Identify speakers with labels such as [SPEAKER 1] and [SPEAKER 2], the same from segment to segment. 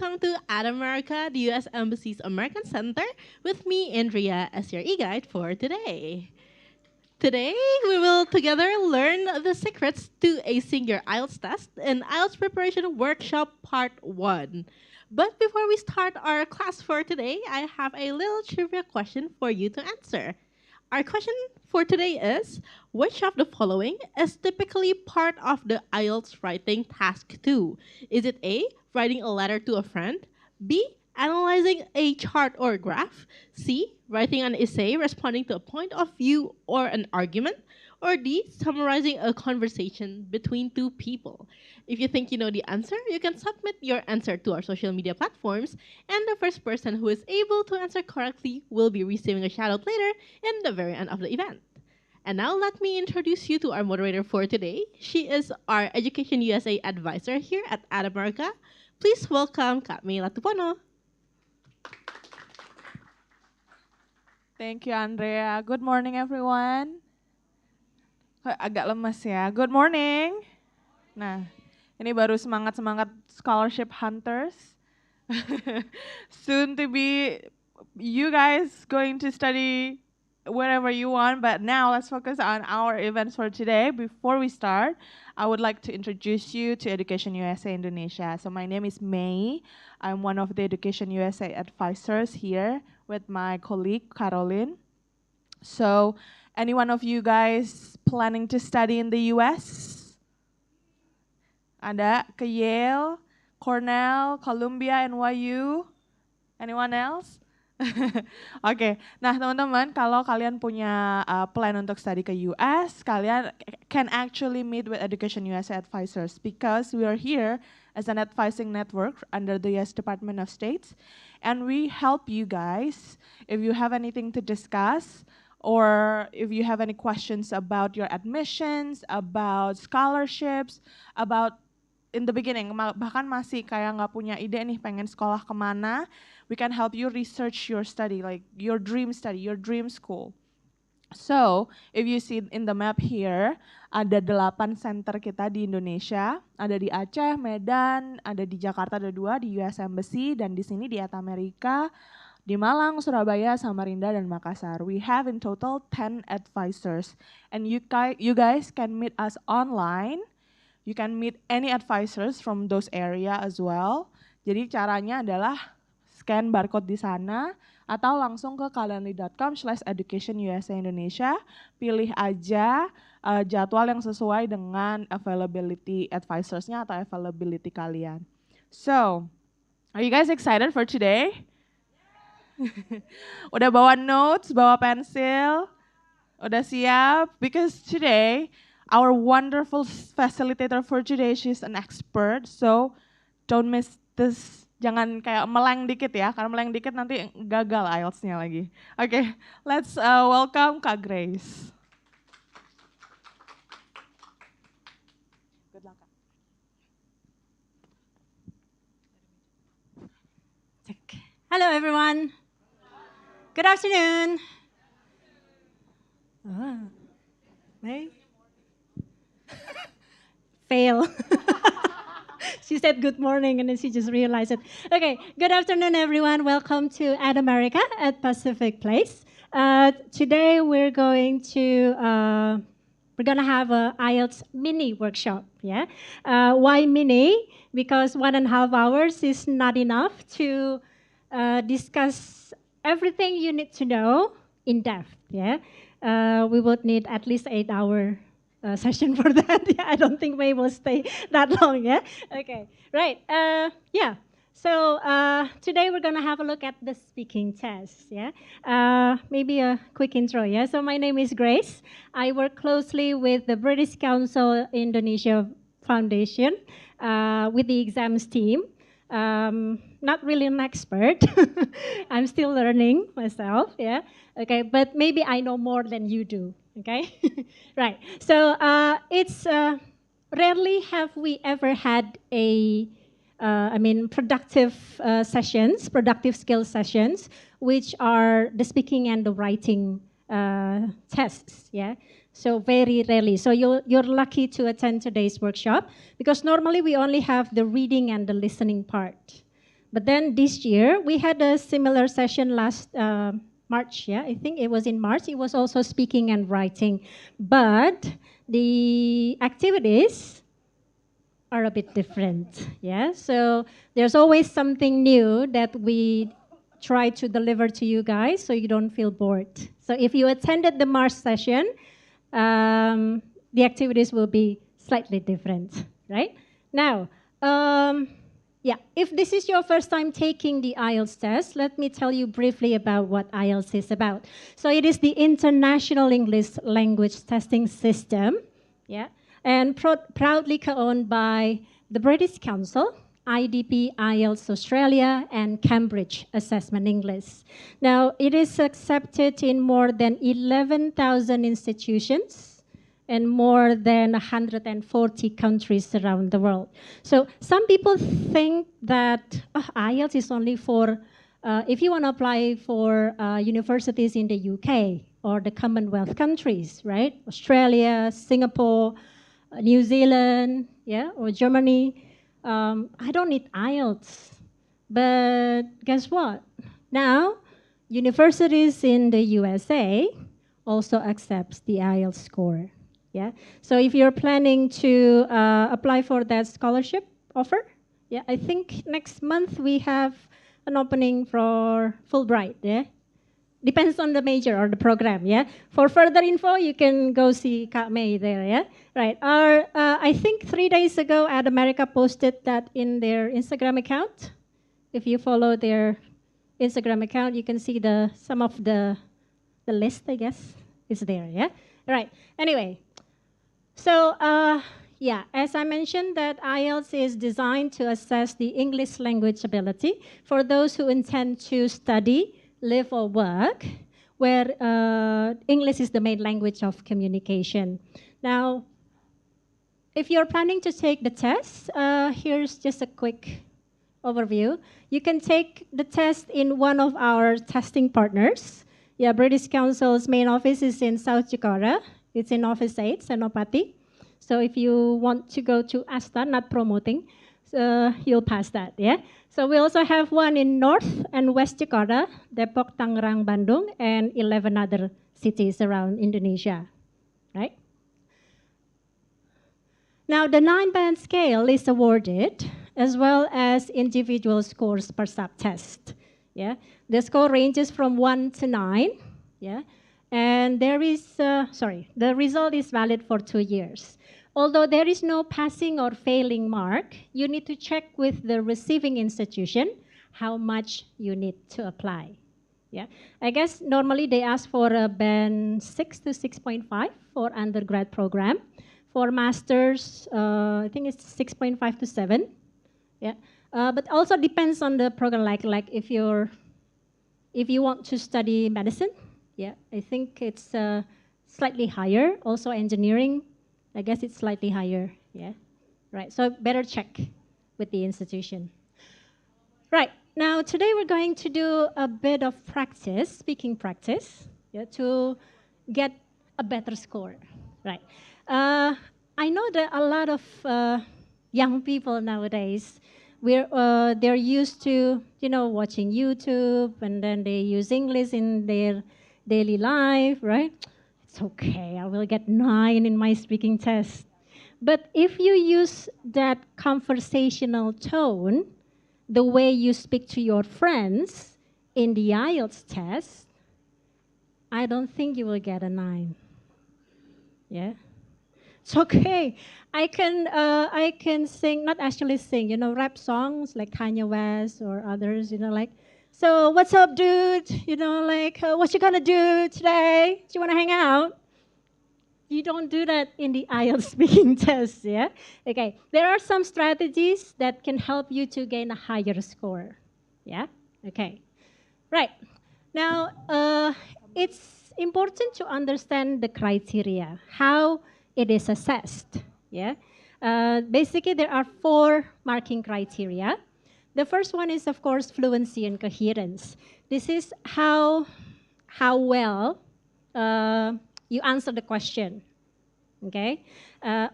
[SPEAKER 1] welcome to At America, the U.S. Embassy's American Center, with me, Andrea, as your e-guide for today. Today, we will together learn the secrets to acing your IELTS test in IELTS Preparation Workshop Part 1. But before we start our class for today, I have a little trivia question for you to answer. Our question for today is, which of the following is typically part of the IELTS writing task 2? Is it A, writing a letter to a friend, B, analyzing a chart or graph, C, writing an essay responding to a point of view or an argument, or D, summarizing a conversation between two people? If you think you know the answer, you can submit your answer to our social media platforms, and the first person who is able to answer correctly will be receiving a shout-out later in the very end of the event. And now let me introduce you to our moderator for today. She is our Education USA advisor here at America. Please welcome Kak Mei Latupono.
[SPEAKER 2] Thank you, Andrea. Good morning, everyone. Agak lemes ya. Good morning. Nah, ini baru semangat-semangat scholarship hunters. Soon to be you guys going to study wherever you want, but now let's focus on our events for today. Before we start, I would like to introduce you to Education USA Indonesia. So my name is Mei. I'm one of the Education USA advisors here with my colleague, Caroline. So any one of you guys planning to study in the US? Ada ke Yale, Cornell, Columbia, NYU? Anyone else? Oke, nah teman-teman, kalau kalian punya plan untuk study ke US, kalian can actually meet with Education USA advisors because we are here as an advising network under the US Department of State, and we help you guys if you have anything to discuss or if you have any questions about your admissions, about scholarships, about in the beginning, bahkan masih kayak nggak punya ide nih pengen sekolah kemana, we can help you research your study, like your dream study, your dream school. So, if you see in the map here, ada 8 center kita di Indonesia, ada di Aceh, Medan, ada di Jakarta ada 2, di US Embassy, dan di sini di At America, di Malang, Surabaya, Samarinda, dan Makassar. We have in total 10 advisors, and you guys can meet us online. You can meet any advisors from those area as well. Jadi caranya adalah scan barcode di sana atau langsung ke calendly.com/educationusa Indonesia. Pilih aja jadwal yang sesuai dengan availability advisorsnya atau availability kalian. So, are you guys excited for today? Udah bawa notes, bawa pensil? Udah siap? Because today, our wonderful facilitator for today, she's an expert, so don't miss this. Jangan kayak meleng dikit ya, karena meleng dikit nanti gagal IELTS-nya lagi. Okay, let's welcome Kak Grace. Good luck, Kak.
[SPEAKER 3] Hello, everyone. Good afternoon. May? Fail. She said good morning and then she just realized it. Okay, good afternoon everyone. Welcome to At America at Pacific Place. Today we're going to have a IELTS mini workshop. Yeah, why mini? Because 1.5 hours is not enough to discuss everything you need to know in depth. Yeah, we would need at least 8-hour session for that. Yeah, I don't think Mei will stay that long. Yeah. Okay. Right. Yeah. So today we're gonna have a look at the speaking test. Yeah. Maybe a quick intro. Yeah. So my name is Grace. I work closely with the British Council Indonesia Foundation with the exams team. Not really an expert. I'm still learning myself. Yeah. Okay. But maybe I know more than you do. Okay, right. So it's rarely have we ever had productive sessions, productive skill sessions, which are the speaking and the writing tests. Yeah. So very rarely. So you're lucky to attend today's workshop because normally we only have the reading and the listening part. But then this year, we had a similar session last March, yeah, I think it was in March. It was also speaking and writing. But the activities are a bit different, yeah? So there's always something new that we try to deliver to you guys so you don't feel bored. So if you attended the March session, the activities will be slightly different, right? Now, yeah, if this is your first time taking the IELTS test, let me tell you briefly about what IELTS is about. So it is the International English Language Testing System, yeah, and proudly co-owned by the British Council, IDP, IELTS Australia, and Cambridge Assessment English. Now, it is accepted in more than 11,000 institutions and more than 140 countries around the world. So some people think that IELTS is only for, if you want to apply for universities in the UK or the Commonwealth countries, right? Australia, Singapore, New Zealand, yeah, or Germany. I don't need IELTS. But guess what? Now, universities in the USA also accepts the IELTS score. Yeah. So if you're planning to apply for that scholarship offer, yeah, I think next month we have an opening for Fulbright. Yeah. Depends on the major or the program. Yeah. For further info, you can go see Kak Mei there. Yeah. Right. I think 3 days ago, Ad America posted that in their Instagram account. If you follow their Instagram account, you can see some of the list. I guess is there. Yeah. Right. Anyway. So, yeah, as I mentioned, that IELTS is designed to assess the English language ability for those who intend to study, live, or work, where English is the main language of communication. Now, if you're planning to take the test, here's just a quick overview. You can take the test in one of our testing partners. Yeah, British Council's main office is in South Jakarta. It's in Office 8, Senopati. So if you want to go to Asta, not promoting, you'll pass that, yeah? So we also have one in North and West Jakarta, Depok, Tangerang, Bandung, and 11 other cities around Indonesia, right? Now, the 9-band scale is awarded as well as individual scores per sub-test, yeah? The score ranges from 1 to 9, yeah? And there is, the result is valid for 2 years. Although there is no passing or failing mark, you need to check with the receiving institution how much you need to apply. Yeah, I guess normally they ask for a band 6 to 6.5 for undergrad program. For masters, I think it's 6.5 to 7. Yeah, but also depends on the program. Like if you want to study medicine. Yeah, I think it's slightly higher. Also engineering, I guess it's slightly higher. Yeah, right. So better check with the institution. Right. Now today we're going to do a bit of practice, speaking practice, yeah, to get a better score. Right. I know that a lot of young people nowadays, they're used to watching YouTube, and then they use English in their daily life, right? It's okay, I will get 9 in my speaking test. But if you use that conversational tone, the way you speak to your friends in the IELTS test, I don't think you will get a 9. Yeah? It's okay. I can sing, not actually sing, rap songs like Kanye West or others, like, so what's up, dude? What you gonna do today? Do you wanna hang out? You don't do that in the IELTS speaking test, yeah? Okay, there are some strategies that can help you to gain a higher score, yeah? Okay, right. Now, it's important to understand the criteria, how it is assessed, yeah? Basically, there are 4 marking criteria. The first one is, of course, fluency and coherence. This is how well you answer the question, okay?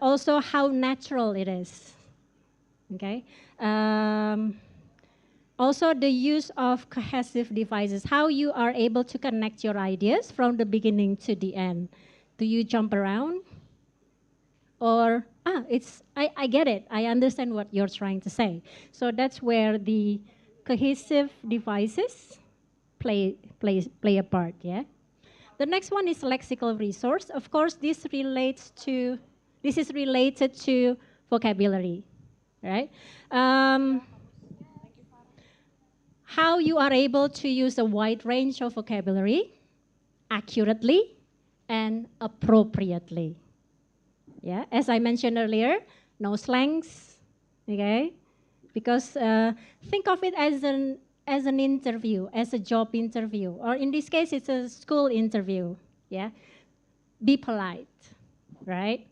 [SPEAKER 3] Also, how natural it is, okay? Also, the use of cohesive devices, how you are able to connect your ideas from the beginning to the end. Do you jump around? Or, I get it. I understand what you're trying to say. So that's where the cohesive devices play a part, yeah? The next one is lexical resource. Of course, this is related to vocabulary, right? How you are able to use a wide range of vocabulary accurately and appropriately. Yeah, as I mentioned earlier, no slangs, okay? Because think of it as an interview, as a job interview, or in this case, it's a school interview. Yeah, be polite, right?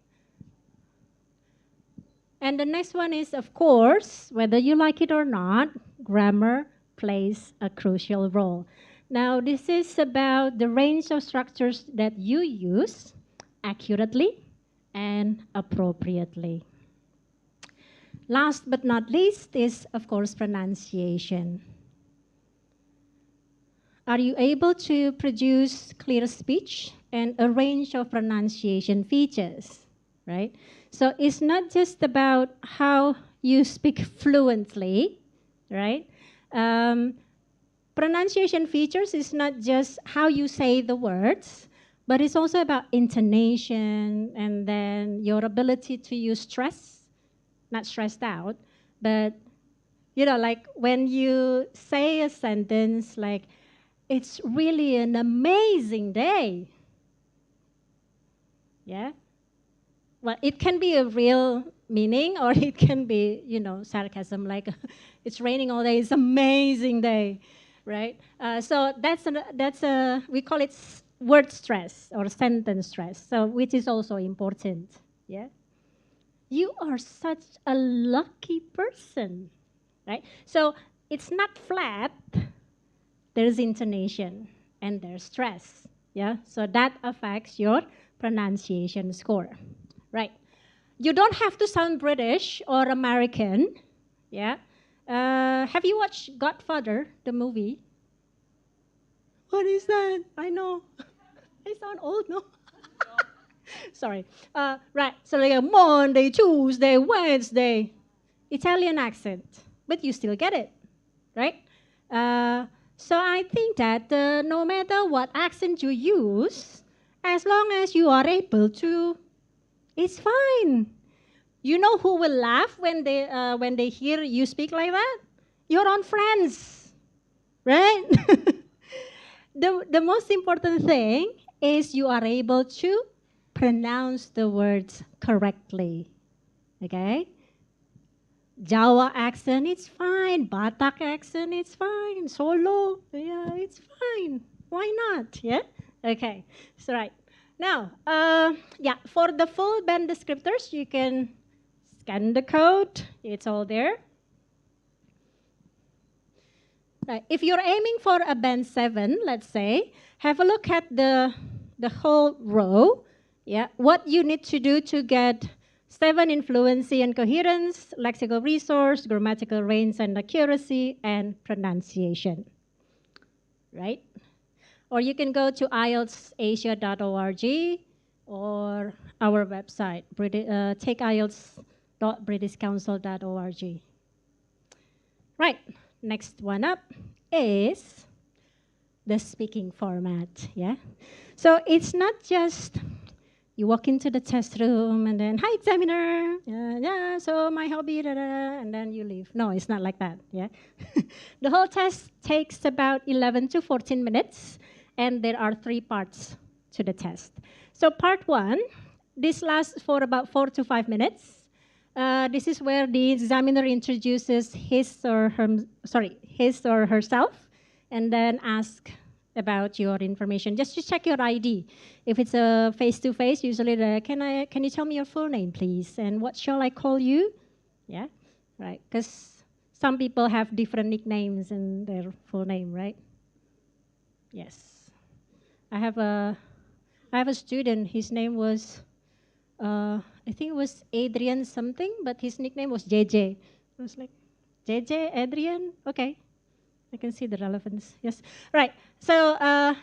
[SPEAKER 3] And the next one is, of course, whether you like it or not, grammar plays a crucial role. Now, this is about the range of structures that you use accurately and appropriately. Last but not least is, of course, pronunciation. Are you able to produce clear speech and a range of pronunciation features, right? So it's not just about how you speak fluently, right? Pronunciation features is not just how you say the words, but it's also about intonation and then your ability to use stress, not stressed out, but like when you say a sentence like, it's really an amazing day. Yeah? Well, it can be a real meaning or it can be, sarcasm, like it's raining all day, it's an amazing day, right? So we call it word stress or sentence stress, so which is also important, yeah? You are such a lucky person, right? So it's not flat, there's intonation and there's stress, yeah? So that affects your pronunciation score, right? You don't have to sound British or American, yeah? Have you watched Godfather, the movie? What is that? I know. I sound old, no? Sorry. Right, so like a Monday, Tuesday, Wednesday. Italian accent, but you still get it, right? So I think that no matter what accent you use, as long as you are able to, it's fine. You know who will laugh when they hear you speak like that? Your own friends, right? The most important thing is you are able to pronounce the words correctly, okay? Jawa accent, it's fine. Batak accent, it's fine. Solo, yeah, it's fine. Why not? Yeah? Okay, so right. Now, for the full band descriptors, you can scan the code. It's all there. Right. If you're aiming for a band 7, let's say, have a look at the whole row. Yeah, what you need to do to get 7 in fluency and coherence, lexical resource, grammatical range and accuracy, and pronunciation. Right? Or you can go to IELTSasia.org or our website, takeielts.britishcouncil.org. Right, next one up is the speaking format, yeah? So it's not just you walk into the test room and then, hi, examiner, so my hobby, and then you leave. No, it's not like that, yeah? The whole test takes about 11 to 14 minutes, and there are 3 parts to the test. So part 1, this lasts for about 4 to 5 minutes. This is where the examiner introduces his or herself, and then ask about your information, just to check your ID. If it's a face-to-face, usually can you tell me your full name, please? And what shall I call you? Yeah, right, because some people have different nicknames in their full name, right? Yes. I have a student, his name was, I think it was Adrian something, but his nickname was JJ. I was like, JJ, Adrian, okay, I can see the relevance. Yes. Right. So,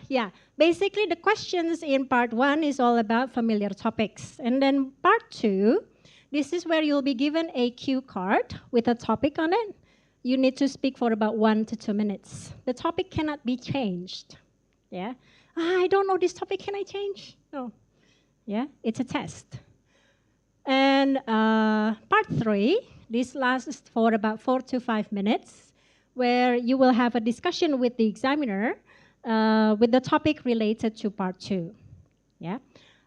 [SPEAKER 3] yeah, basically the questions in part 1 is all about familiar topics. And then part 2, this is where you'll be given a cue card with a topic on it. You need to speak for about 1 to 2 minutes. The topic cannot be changed. Yeah. I don't know this topic. Can I change? No. Yeah. It's a test. And part 3, this lasts for about 4 to 5 minutes, where you will have a discussion with the examiner with the topic related to part 2. Yeah,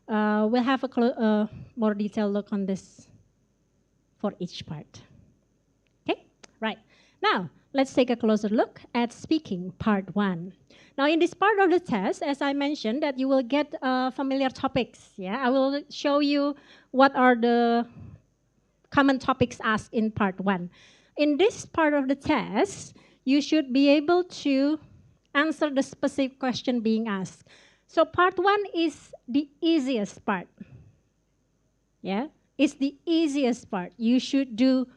[SPEAKER 3] we'll have a more detailed look on this for each part. Okay, right. Now, let's take a closer look at speaking part 1. Now, in this part of the test, as I mentioned, that you will get familiar topics. Yeah, I will show you what are the common topics asked in part 1. In this part of the test, you should be able to answer the specific question being asked. So part 1 is the easiest part. Yeah, it's the easiest part. You should do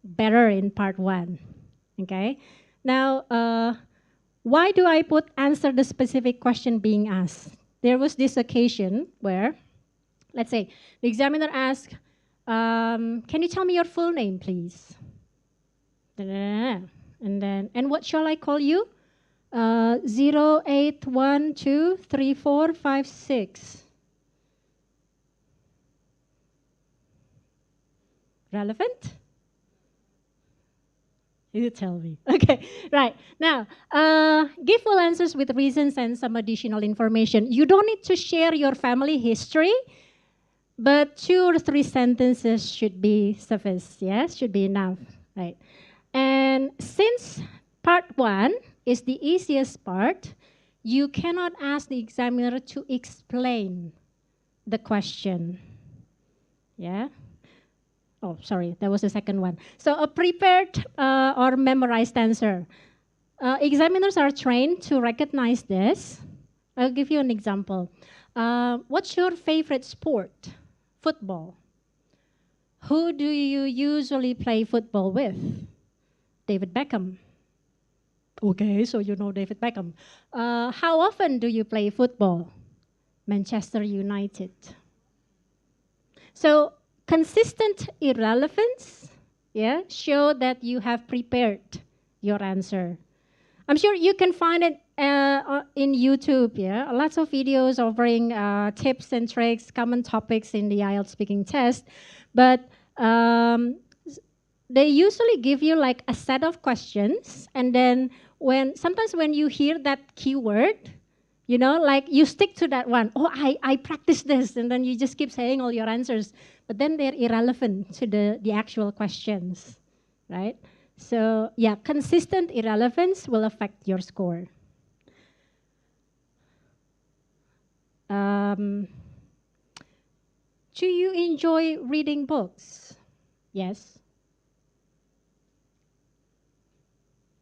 [SPEAKER 3] better in part 1. Okay. Now, why do I put answer the specific question being asked? There was this occasion where, let's say, the examiner asked, can you tell me your full name, please? And then, and what shall I call you? 08123456. Relevant? You tell me. Okay, right. Now, give full answers with reasons and some additional information. You don't need to share your family history, but 2 or 3 sentences should be sufficient. Yes, should be enough, right? And since part 1 is the easiest part, you cannot ask the examiner to explain the question. Yeah? Oh, sorry, that was the second one. So a prepared or memorized answer. Examiners are trained to recognize this. I'll give you an example. What's your favorite sport? Football. Who do you usually play football with? David Beckham. Okay, so you know David Beckham. How often do you play football? Manchester United. So consistent irrelevance, yeah, show that you have prepared your answer. I'm sure you can find it in YouTube, yeah, lots of videos offering tips and tricks, common topics in the IELTS speaking test, but they usually give you like a set of questions, and then sometimes when you hear that keyword, you know, like you stick to that one. Oh, I practiced this, and then you just keep saying all your answers, but then they're irrelevant to the actual questions, right? So yeah, consistent irrelevance will affect your score. Do you enjoy reading books? Yes.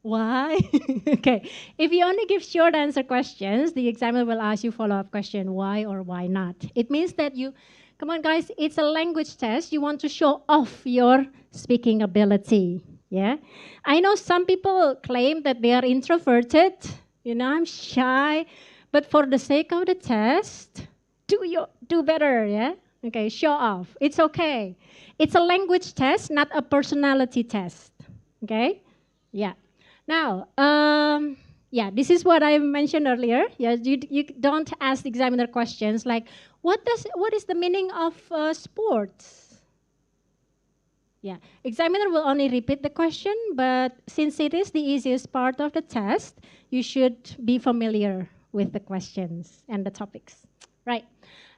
[SPEAKER 3] Why? Okay. If you only give short answer questions, the examiner will ask you follow-up question, why or why not. It means that you, come on guys, it's a language test. You want to show off your speaking ability. Yeah. I know some people claim that they are introverted. You know, I'm shy. But for the sake of the test, do better, yeah? Okay, show off. It's okay. It's a language test, not a personality test. Okay? Yeah. Now, yeah, this is what I mentioned earlier. Yeah, you don't ask the examiner questions like, what is the meaning of sports? Yeah, examiner will only repeat the question, but since it is the easiest part of the test, you should be familiar with the questions and the topics. Right.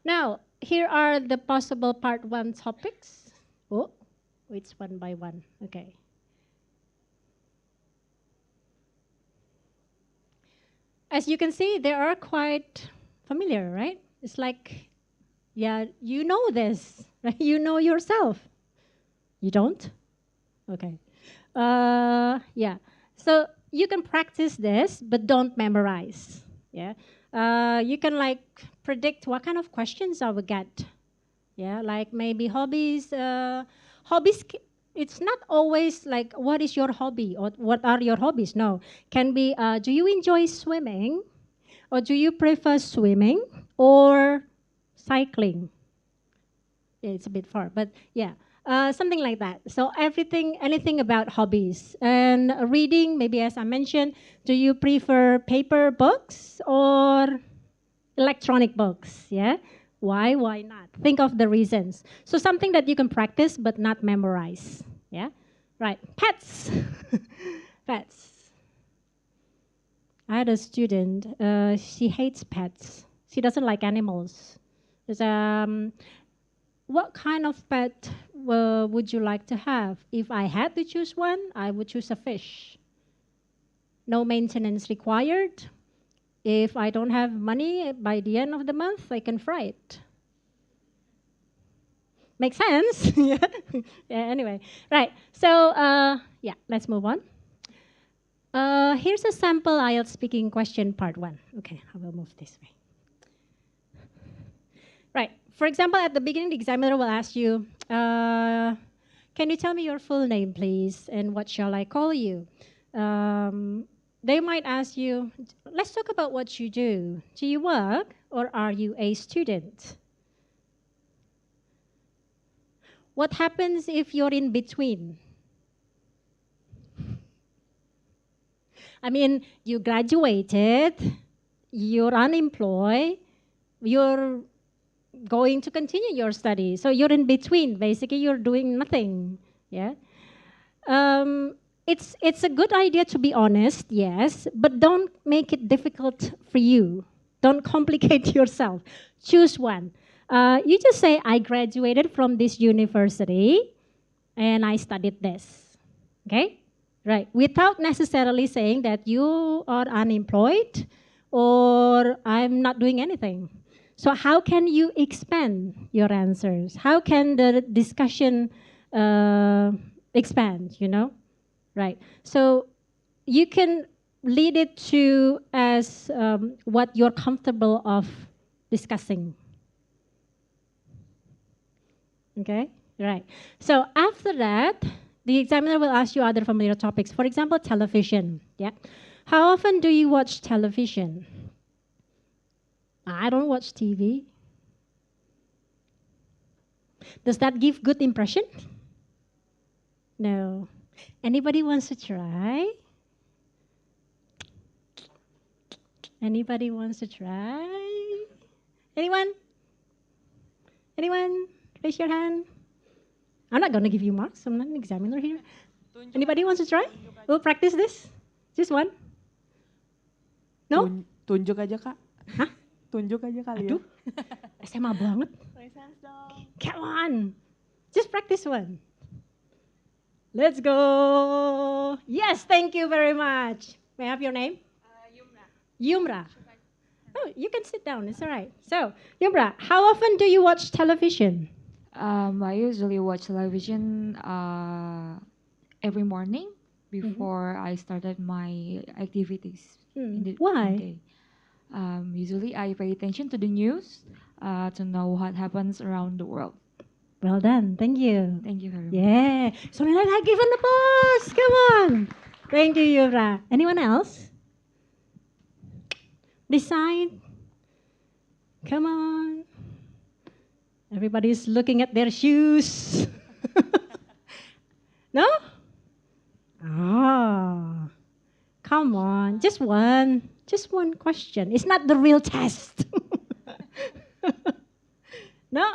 [SPEAKER 3] Now, here are the possible part 1 topics. Oh, it's one by one. Okay. As you can see, they are quite familiar, right? It's like, yeah, you know this, right? You know yourself. You don't? Okay. Yeah. So you can practice this, but don't memorize. Yeah. You can like predict what kind of questions I will get. Yeah, like maybe hobbies. Hobbies it's not always like, what is your hobby or what are your hobbies? No. Can be, do you enjoy swimming? Or do you prefer swimming or cycling? Yeah, it's a bit far, but yeah, something like that. So everything, anything about hobbies and reading. Maybe as I mentioned, do you prefer paper books or electronic books? Yeah, why? Why not? Think of the reasons. So something that you can practice but not memorize. Yeah, right. Pets, pets. I had a student. She hates pets. She doesn't like animals. There's, what kind of pet would you like to have? If I had to choose one, I would choose a fish. No maintenance required. If I don't have money by the end of the month, I can fry it. Makes sense? Yeah. Yeah. Anyway, right. So yeah, let's move on. Here's a sample IELTS speaking question part 1. Okay, I will move this way. Right. For example, at the beginning, the examiner will ask you, can you tell me your full name, please, and what shall I call you? They might ask you, let's talk about what you do. Do you work or are you a student? What happens if you're in between? I mean, you graduated, you're unemployed, you're going to continue your study. So you're in between. Basically, you're doing nothing. Yeah. It's a good idea to be honest, yes, but don't make it difficult for you. Don't complicate yourself. Choose one. You just say, I graduated from this university and I studied this. Okay? Right. Without necessarily saying that you are unemployed or I'm not doing anything. So how can you expand your answers? How can the discussion expand, you know? Right. So you can lead it to as what you're comfortable of discussing. Okay? Right. So after that, the examiner will ask you other familiar topics. For example, television. Yeah. How often do you watch television? I don't watch TV. Does that give good impression? No. Anybody wants to try? Anybody wants to try? Anyone? Anyone? Raise your hand. I'm not going to give you marks. I'm not an examiner here. Anybody wants to try? We'll practice this. Just one. No?
[SPEAKER 2] Tunjuk aja, Kak.
[SPEAKER 3] Hah?
[SPEAKER 2] Tunjuk aja kali
[SPEAKER 3] Aduh.
[SPEAKER 2] ya.
[SPEAKER 3] SMA banget.
[SPEAKER 2] Raise hands dong.
[SPEAKER 3] Come on. Just practice one. Let's go. Yes, thank you very much. May I have your name? Yumra. Oh, you can sit down. It's all right. So, Yumra, how often do you watch television?
[SPEAKER 4] I usually watch television every morning before I started my activities.
[SPEAKER 3] Why?
[SPEAKER 4] Day. Usually, I pay attention to the news to know what happens around the world.
[SPEAKER 3] Well done. Thank you.
[SPEAKER 4] Thank you very much.
[SPEAKER 3] Yeah. So like give him the boss. Come on. Thank you, Yumra. Anyone else? Decide. Come on. Everybody's looking at their shoes. No? Ah. Come on. Just one. Just one question. It's not the real test. No?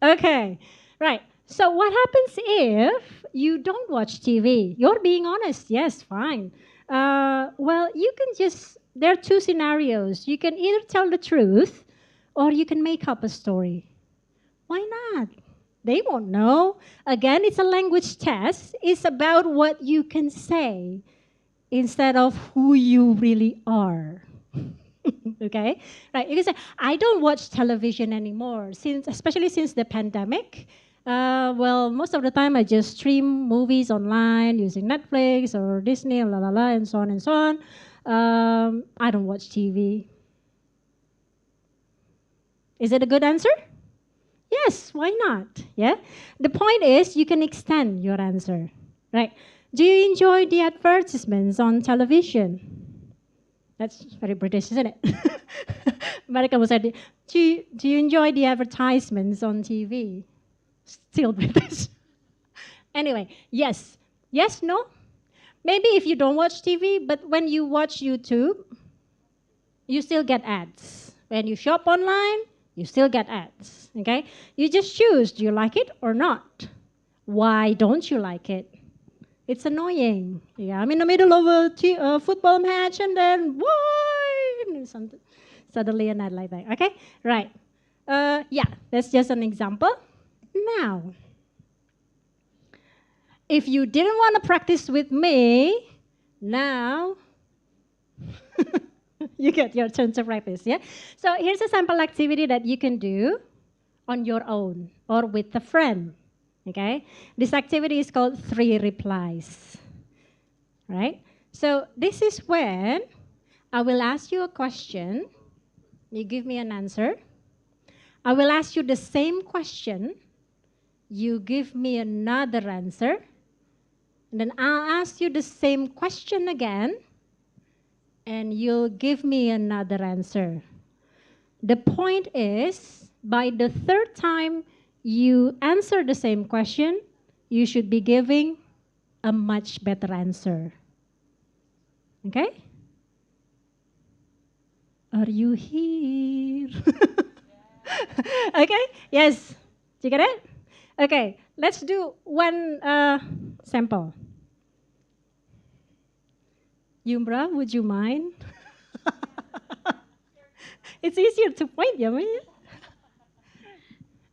[SPEAKER 3] Okay. Right. So what happens if you don't watch TV? You're being honest. Yes, fine. Well, you can just, there are two scenarios. You can either tell the truth or you can make up a story. Why not? They won't know. Again, it's a language test. It's about what you can say instead of who you really are. Okay? Right. You can say, I don't watch television anymore, especially since the pandemic. Well, most of the time I just stream movies online using Netflix or Disney, and so on and so on. I don't watch TV. Is it a good answer? Yes, why not? Yeah. The point is you can extend your answer, right? Do you enjoy the advertisements on television? That's very British, isn't it? America was said, do you enjoy the advertisements on TV? Still British. Anyway, yes. Yes, no? Maybe if you don't watch TV, but when you watch YouTube, you still get ads. When you shop online, you still get ads. Okay? You just choose, do you like it or not? Why don't you like it? It's annoying. Yeah, I'm in the middle of a football match and then why? And suddenly an ad like that. Okay? Right. Yeah, that's just an example. Now, if you didn't want to practice with me, now you get your turn to practice, yeah? So here's a sample activity that you can do on your own or with a friend, okay? This activity is called 3 replies, right? So this is when I will ask you a question, you give me an answer. I will ask you the same question, you give me another answer, and then I'll ask you the same question again, and you'll give me another answer. The point is, by the third time you answer the same question, you should be giving a much better answer. Okay? Are you here? Okay? Yes. You get it? Okay, let's do one sample. Yumbra, would you mind? It's easier to point, yeah, man.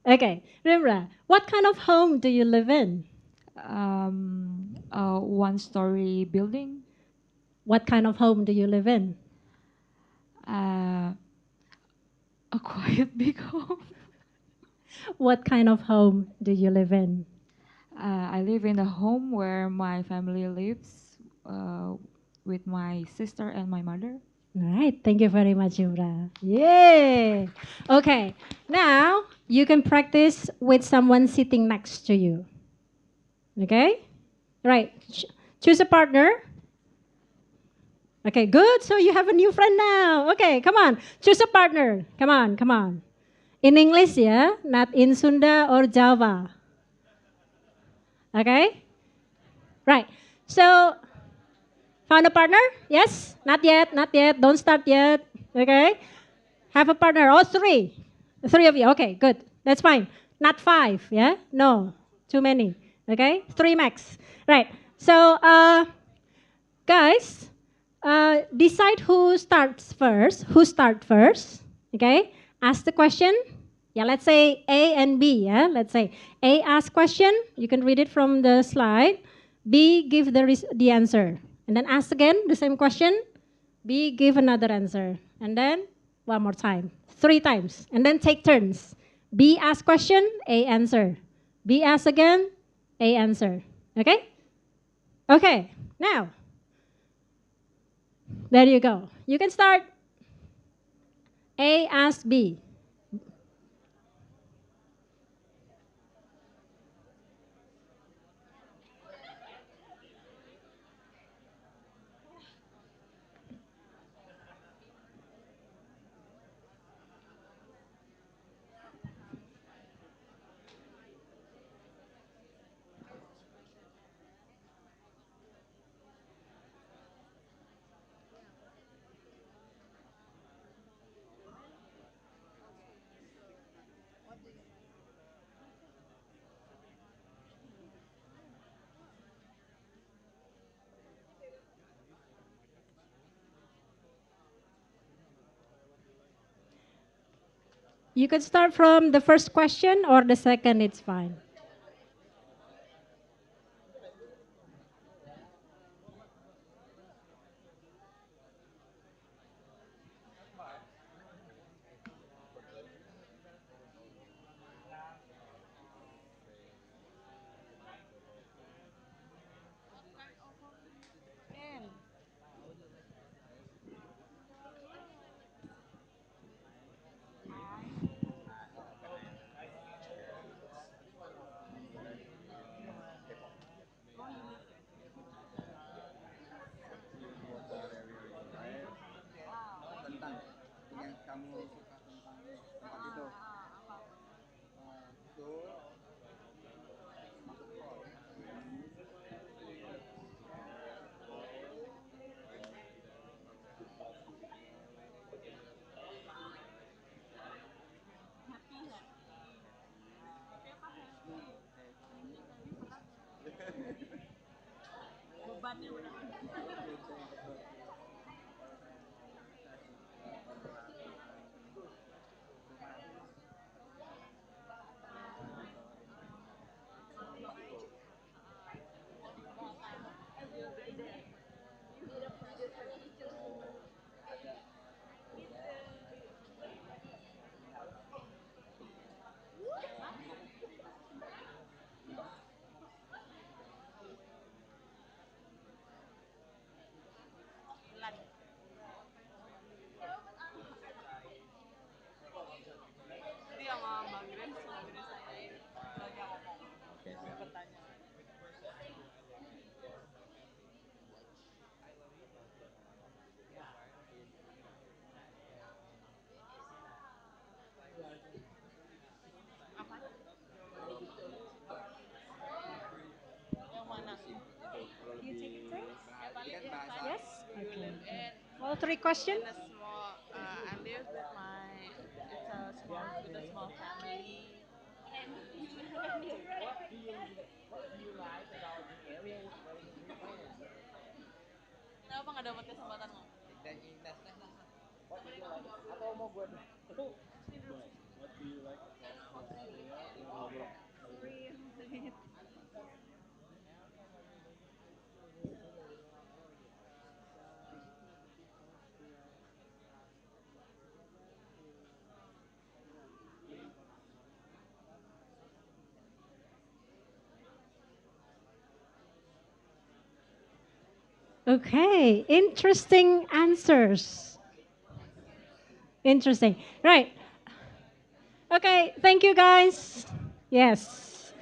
[SPEAKER 3] Okay, Yumbra, what kind of home do you live in?
[SPEAKER 4] A one-story building.
[SPEAKER 3] What kind of home do you live in?
[SPEAKER 4] Uh, a quiet big home.
[SPEAKER 3] What kind of home do you live in?
[SPEAKER 4] I live in a home where my family lives with my sister and my mother.
[SPEAKER 3] All right, thank you very much, Yumbra. Yay! Okay, now you can practice with someone sitting next to you. Okay? Right, choose a partner. Okay, good. So you have a new friend now. Okay, come on. Choose a partner. Come on, come on. In English, yeah, not in Sunda or Java. Okay? Right. So, found a partner? Yes? Not yet, not yet. Don't start yet. Okay? Have a partner. Oh, three. Three of you. Okay, good. That's fine. Not five, yeah? No, too many. Okay? Three max. Right. So, guys, decide who starts first. Who start first? Okay. Ask the question. Yeah, let's say A and B. Yeah, let's say A ask question. You can read it from the slide. B give the answer, and then ask again the same question. B give another answer, and then one more time, 3 times, and then take turns. B ask question, A answer. B ask again, A answer. Okay. Okay. Now there you go. You can start. A ask B. You could start from the first question or the second, it's fine. 3 questions?
[SPEAKER 2] In a small, I live with with a small family. Kenapa nggak dapat kesempatan ngomong?
[SPEAKER 3] Okay, interesting answers. Interesting. Right. Okay, thank you guys. Yes.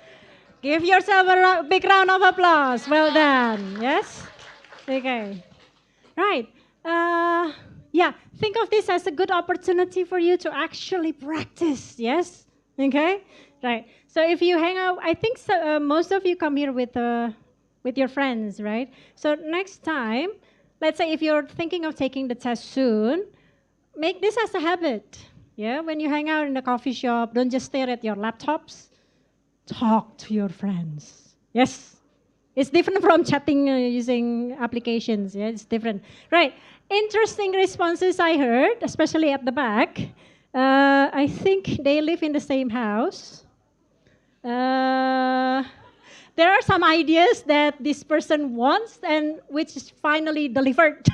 [SPEAKER 3] Give yourself a big round of applause. Well done. Yes? Okay. Right. Yeah, think of this as a good opportunity for you to actually practice. Yes? Okay? Right. So if you hang out, I think so, most of you come here with your friends, right? So next time, let's say if you're thinking of taking the test soon, make this as a habit. Yeah, when you hang out in the coffee shop, don't just stare at your laptops. Talk to your friends. Yes, it's different from chatting using applications. Yeah, it's different. Right. Interesting responses I heard, especially at the back. I think they live in the same house. There are some ideas that this person wants and which is finally delivered.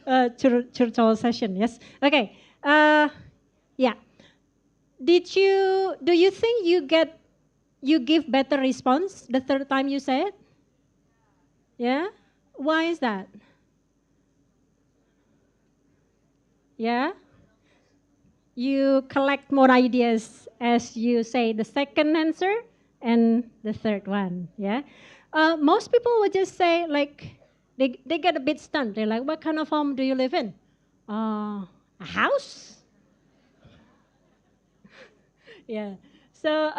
[SPEAKER 3] Virtual session, yes. Okay. Yeah. Do you think you give better response the third time you say it? Yeah? Why is that? Yeah? You collect more ideas as you say the second answer and the third one. Yeah? Most people would just say, like, they get a bit stunned. They're like, what kind of home do you live in? A house? Yeah. So,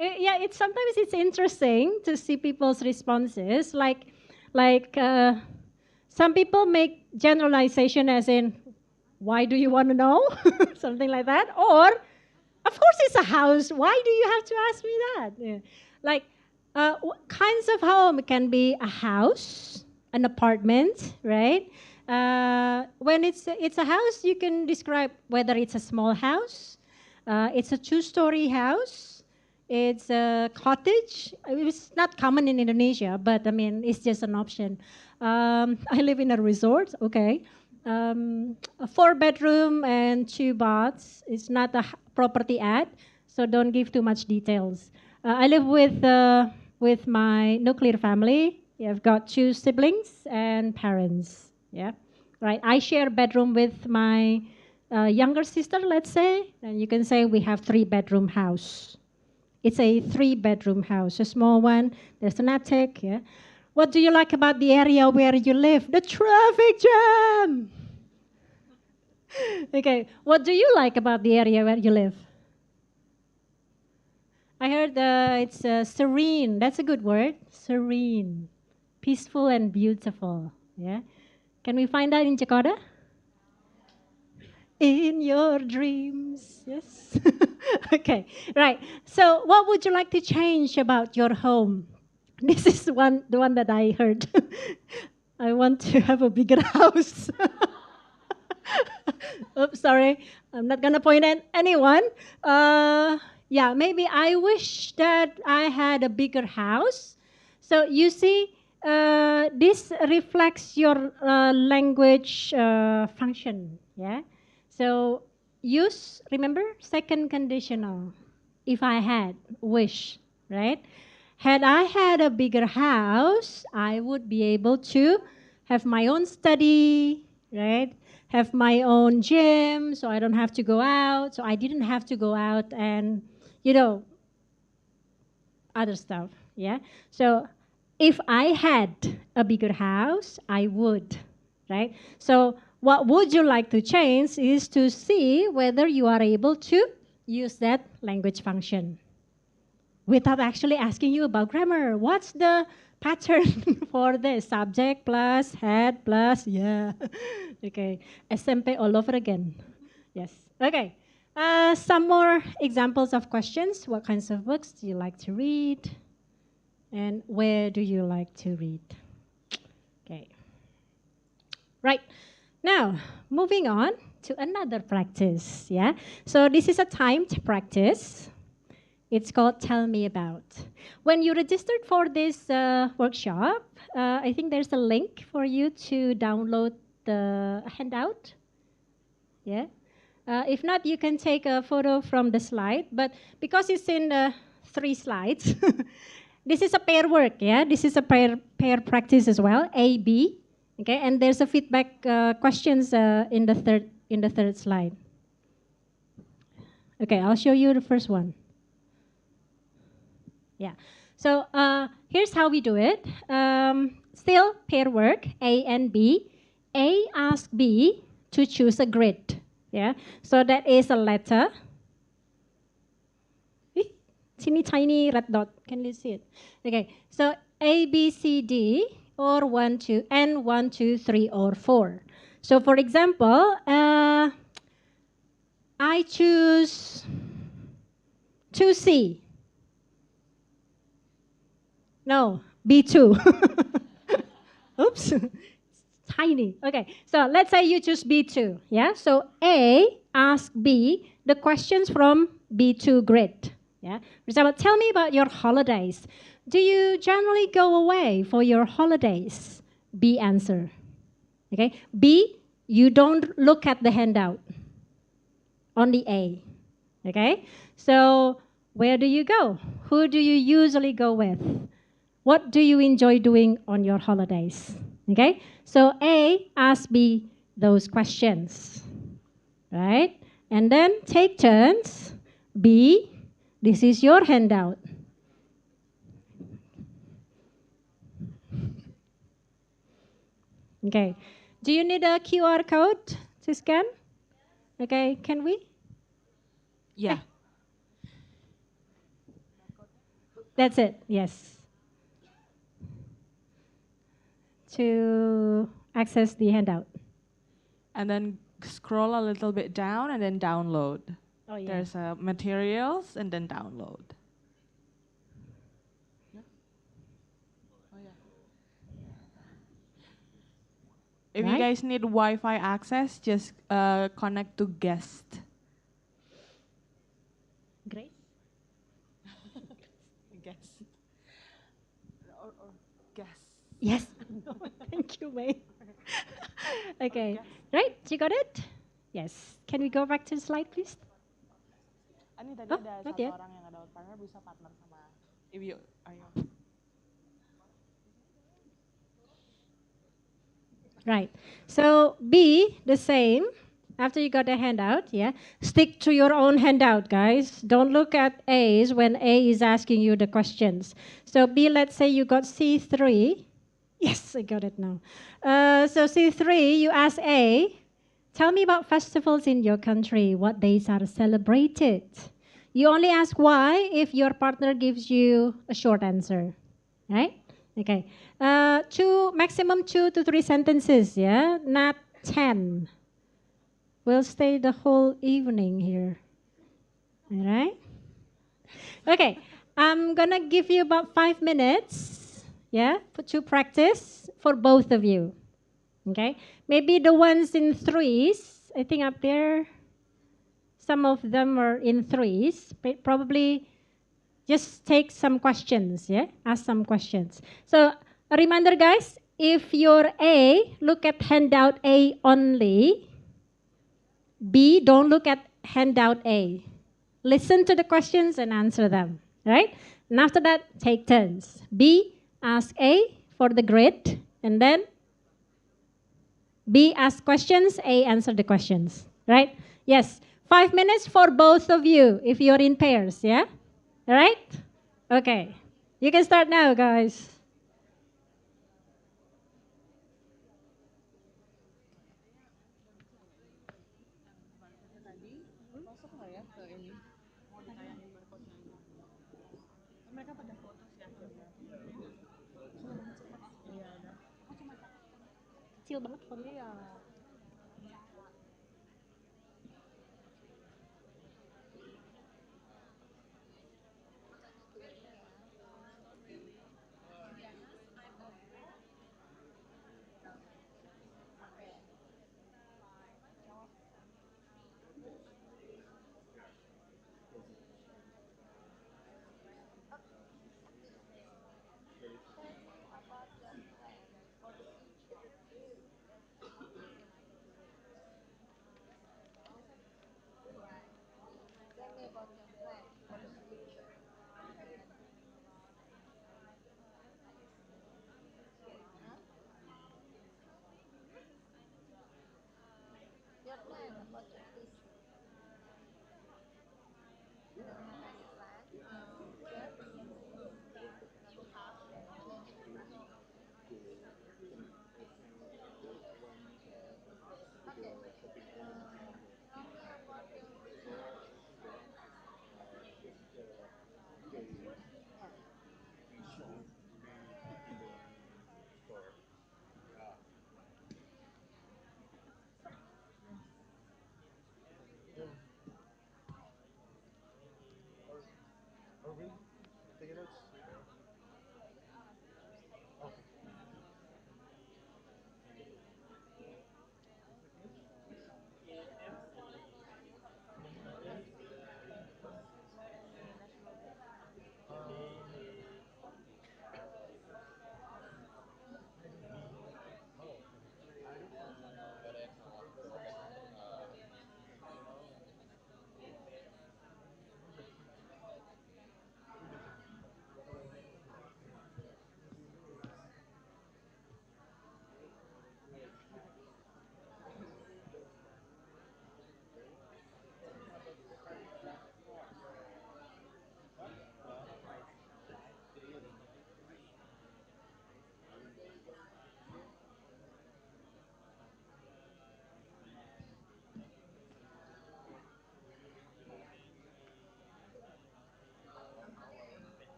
[SPEAKER 3] yeah, sometimes it's interesting to see people's responses. Like some people make generalization as in, why do you want to know? Something like that. Or, of course it's a house. Why do you have to ask me that? Yeah. Like, what kinds of home? It can be a house, an apartment, right? When it's a house, you can describe whether it's a small house, it's a two-story house, it's a cottage. It's not common in Indonesia, but I mean, it's just an option. I live in a resort, okay. A 4-bedroom and 2 baths. It's not a property ad, so don't give too much details. I live with my nuclear family. Yeah, I've got 2 siblings and parents. Yeah, right. I share bedroom with my younger sister, let's say, and you can say we have 3-bedroom house. It's a 3-bedroom house, a small one. There's an attic. Yeah. What do you like about the area where you live? The traffic jam. Okay. What do you like about the area where you live? I heard it's serene. That's a good word. Serene, peaceful and beautiful. Yeah. Can we find that in Jakarta? In your dreams. Yes. Okay. Right. So, what would you like to change about your home? This is the one that I heard. I want to have a bigger house. Oops, sorry. I'm not gonna point at anyone. Yeah, maybe I wish that I had a bigger house. So you see, this reflects your language function. Yeah. So use, remember, second conditional. If I had, wish, right? Had I had a bigger house, I would be able to have my own study, right? Have my own gym, so I don't have to go out. So I didn't have to go out and, you know, other stuff, yeah? So if I had a bigger house, I would, right? So what would you like to change is to see whether you are able to use that language function. without actually asking you about grammar. What's the pattern for this? Subject plus head plus, yeah. Okay, SMP all over again. Yes, okay. Some more examples of questions. What kinds of books do you like to read? And where do you like to read? Okay. Right. Now, moving on to another practice. Yeah. So this is a timed practice. It's called Tell Me About. When you registered for this workshop, I think there's a link for you to download the handout. Yeah. If not, you can take a photo from the slide. But because it's in 3 slides, this is a pair work. Yeah. This is a pair practice as well. A, B. Okay. And there's a feedback questions in the third slide. Okay. I'll show you the first one. Yeah. So here's how we do it. Still pair work, A and B. A asks B to choose a grid. Yeah. So that is a letter. Teeny tiny red dot. Can you see it? Okay. So A, B, C, D, or 1, 2, and 1, 2, 3, or 4. So for example, I choose 2C. No, B2. Oops, tiny. Okay, so let's say you choose B2. Yeah, so A asks B the questions from B2 grid. Yeah, for example, tell me about your holidays. Do you generally go away for your holidays? B answer. Okay, B, you don't look at the handout. Only A. Okay, so where do you go? Who do you usually go with? What do you enjoy doing on your holidays? Okay, so A asks B those questions, right? And then take turns. B, this is your handout. Okay, do you need a QR code to scan? Okay, can we?
[SPEAKER 2] Yeah.
[SPEAKER 3] That's it, yes. To access the handout.
[SPEAKER 2] And then scroll a little bit down and then download.
[SPEAKER 3] Oh, yeah.
[SPEAKER 2] There's materials and then download. If you
[SPEAKER 3] Right.
[SPEAKER 2] guys need Wi-Fi access, just connect to guest.
[SPEAKER 3] Great.
[SPEAKER 2] Guest. Or guest.
[SPEAKER 3] Yes. Thank you, Mei. Okay. Right, you got it? Yes. Can we go back to the slide, please?
[SPEAKER 2] Ini tadi
[SPEAKER 3] Oh,
[SPEAKER 2] ada
[SPEAKER 3] not
[SPEAKER 2] satu
[SPEAKER 3] yet.
[SPEAKER 2] orang yang ada partner bisa partner sama. If you, ayo.
[SPEAKER 3] Right. So B, the same. After you got the handout, yeah, stick to your own handout, guys. Don't look at A's when A is asking you the questions. So B, let's say you got C3. Yes, I got it now. So C3, you ask A, tell me about festivals in your country. What days are celebrated? You only ask why if your partner gives you a short answer, right? Okay. Maximum 2 to 3 sentences, yeah? Not 10. We'll stay the whole evening here. All right? Okay. I'm going to give you about 5 minutes, yeah, to practice for both of you. Okay? Maybe the ones in threes, I think up there, some of them are in threes. Probably just take some questions, yeah? Ask some questions. So a reminder, guys, if you're A, look at handout A only. B, don't look at handout A. Listen to the questions and answer them, right? And after that, take turns. B, ask A for the grid, and then B, ask questions, A, answer the questions, right? Yes, 5 minutes for both of you if you're in pairs, yeah? All right? Okay. You can start now, guys. Kecil banget fontnya.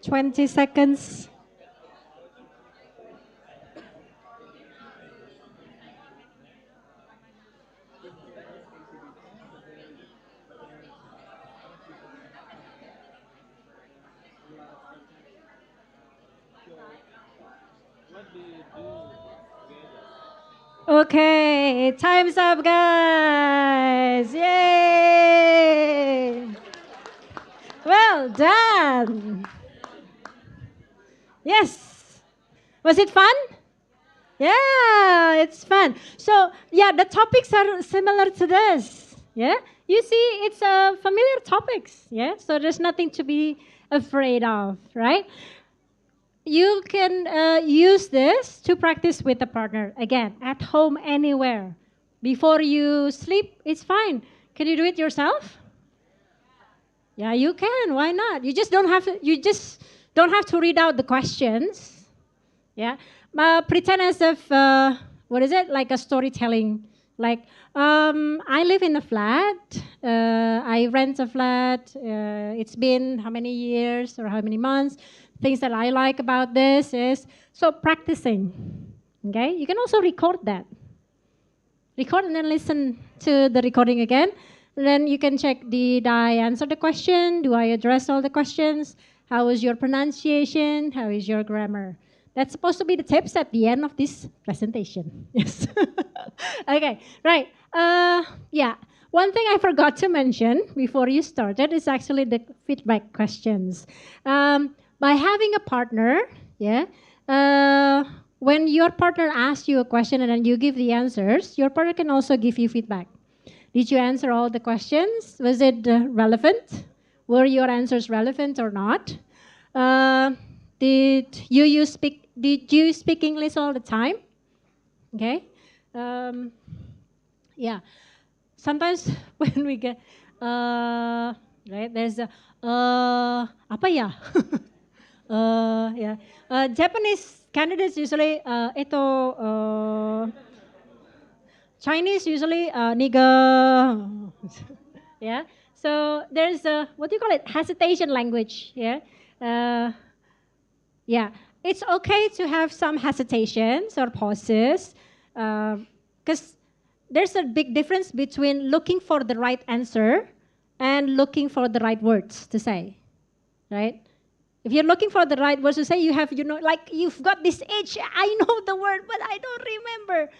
[SPEAKER 3] Twenty seconds. Okay, time's up, guys. Yay! Well done. Yes. Was it fun? Yeah, it's fun. So, yeah, the topics are similar to this. Yeah, you see, it's familiar topics. Yeah, so there's nothing to be afraid of, right? You can use this to practice with a partner. Again, at home, anywhere. Before you sleep, it's fine. Can you do it yourself? Yeah, you can. Why not? You just don't have to. You just don't have to read out the questions. Yeah, pretend as if what is it, like a storytelling. Like I live in a flat. I rent a flat. It's been how many years or how many months? Things that I like about this is so practicing. Okay, you can also record that. Record and then listen to the recording again. And then you can check, did I answer the question? Do I address all the questions? How is your pronunciation? How is your grammar? That's supposed to be the tips at the end of this presentation. Yes. Okay, right. Yeah. One thing I forgot to mention before you started is actually the feedback questions. By having a partner, yeah, when your partner asks you a question and then you give the answers, your partner can also give you feedback. Did you answer all the questions? Was it relevant? Were your answers relevant or not? Did you speak English all the time? Okay. Yeah. Sometimes when we get right, there's a apa ya? Yeah. Japanese candidates usually Chinese usually nigger. Yeah. So there's a what do you call it? Hesitation language. Yeah. Uh, yeah. It's okay to have some hesitations or pauses, because there's a big difference between looking for the right answer and looking for the right words to say, right? If you're looking for the right words to say, you have, like you've got this itch. I know the word, but I don't remember.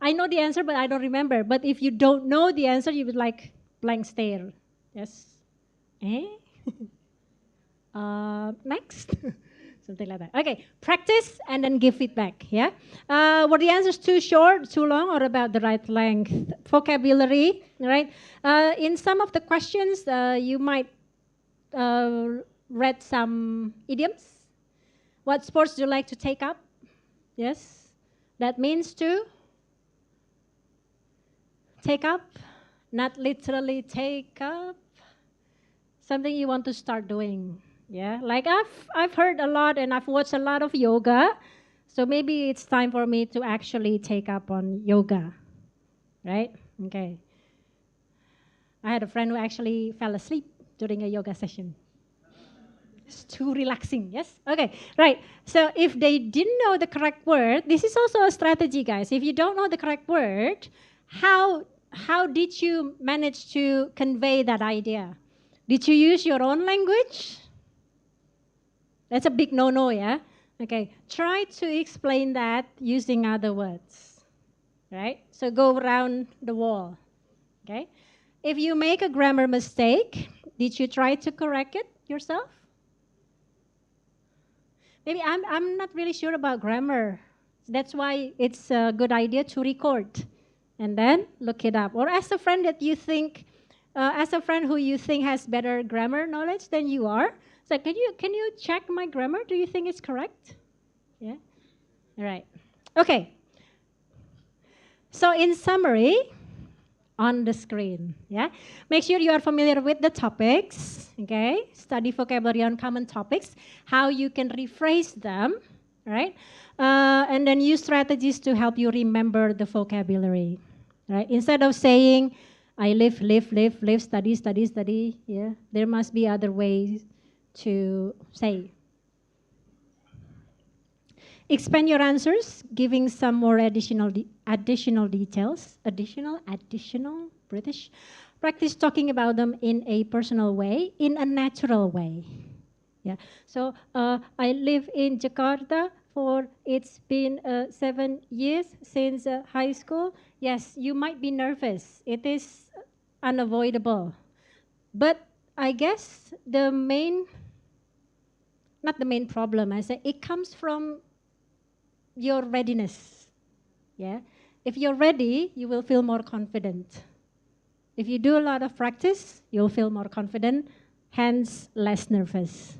[SPEAKER 3] I know the answer, but I don't remember. But if you don't know the answer, you would like blank stare. Yes. Eh? Next. Something like that. Okay, practice and then give feedback. Yeah. Were the answers too short, too long, or about the right length? Vocabulary, right? In some of the questions, you might read some idioms. What sports do you like to take up? Yes. That means to take up, not literally take up. Something you want to start doing. Yeah, like I've heard a lot and I've watched a lot of yoga, so maybe it's time for me to actually take up on yoga, right? Okay. I had a friend who actually fell asleep during a yoga session. It's too relaxing, yes? Okay, right. So if they didn't know the correct word, this is also a strategy, guys. If you don't know the correct word, how did you manage to convey that idea? Did you use your own language? That's a big no-no, yeah? Okay, try to explain that using other words, right? So go around the wall, okay? If you make a grammar mistake, did you try to correct it yourself? Maybe I'm not really sure about grammar. That's why it's a good idea to record and then look it up. Or ask a friend that you think, ask a friend who you think has better grammar knowledge than you are. So can you check my grammar? Do you think it's correct? Yeah. All right. Okay. So in summary, on the screen, yeah. Make sure you are familiar with the topics. Okay. Study vocabulary on common topics. How you can rephrase them, right? And then use strategies to help you remember the vocabulary, right? Instead of saying, I live, study, study, study. Yeah. There must be other ways to say. Expand your answers, giving some more additional details. Additional British. Practice talking about them in a personal way, in a natural way. Yeah. So I live in Jakarta it's been 7 years since high school. Yes, you might be nervous. It is unavoidable. But I guess not the main problem, I say, it comes from your readiness. Yeah. If you're ready, you will feel more confident. If you do a lot of practice, you'll feel more confident, hence less nervous.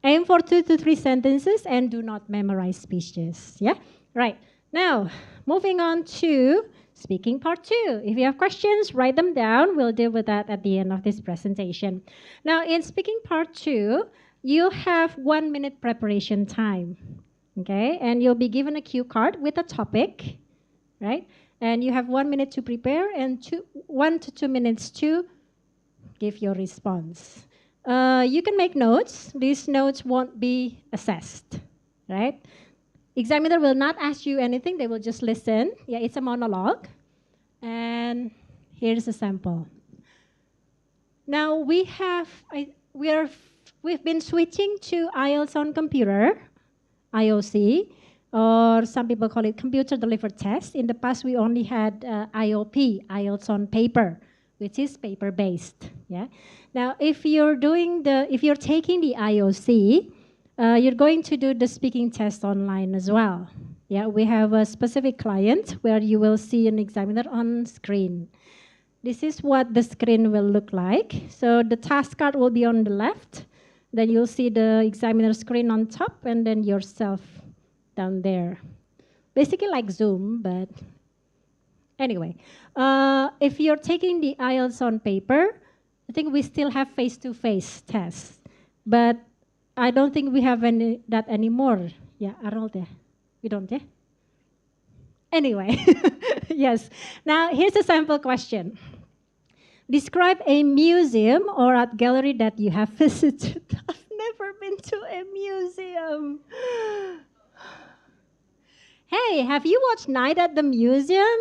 [SPEAKER 3] Aim for 2 to 3 sentences and do not memorize speeches. Yeah? Right. Now, moving on to speaking part 2. If you have questions, write them down. We'll deal with that at the end of this presentation. Now, in speaking part 2, you have 1 minute preparation time. Okay? And you'll be given a cue card with a topic, right? And you have 1 minute to prepare and 1 to 2 minutes to give your response. You can make notes. These notes won't be assessed, right? Examiner will not ask you anything. They will just listen. Yeah, it's a monologue. And here's a sample. Now we've been switching to IELTS on computer, IOC, or some people call it computer delivered test. In the past, we only had IOP, IELTS on paper, which is paper-based. Yeah. Now, if you're taking the IOC, you're going to do the speaking test online as well. Yeah, we have a specific client where you will see an examiner on screen. This is what the screen will look like. So the task card will be on the left. Then you'll see the examiner screen on top, and then yourself down there. Basically like Zoom, but anyway. If you're taking the IELTS on paper, I think we still have face-to-face tests. But I don't think we have that anymore. Yeah, Arnold, yeah. We don't, yeah? Anyway, yes. Now, here's a sample question. Describe a museum or art gallery that you have visited. I've never been to a museum. Hey, have you watched Night at the Museum?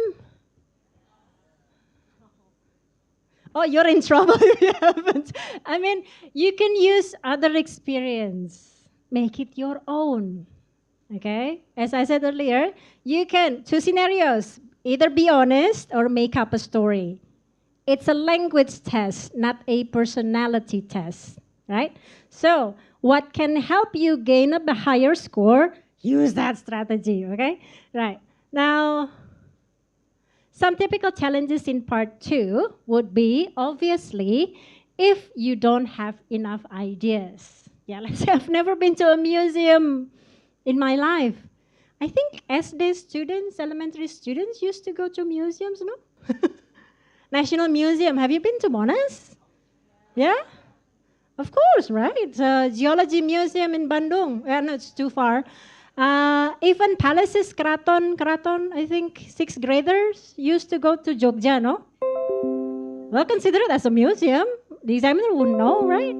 [SPEAKER 3] Oh, you're in trouble if you haven't. I mean, you can use other experience. Make it your own. Okay? As I said earlier, you can, 2 scenarios, either be honest or make up a story. It's a language test, not a personality test, right? So, what can help you gain a higher score? Use that strategy, okay? Right. Now, some typical challenges in part 2 would be, obviously, if you don't have enough ideas. Yeah, let's say I've never been to a museum in my life. I think SD students, elementary students used to go to museums, no? National Museum. Have you been to Monas? Yeah? Of course, right? Geology Museum in Bandung. Yeah, no, it's too far. Even palaces, Keraton, I think 6th graders used to go to Jogja, no? Well, consider it as a museum. The examiner would know, right?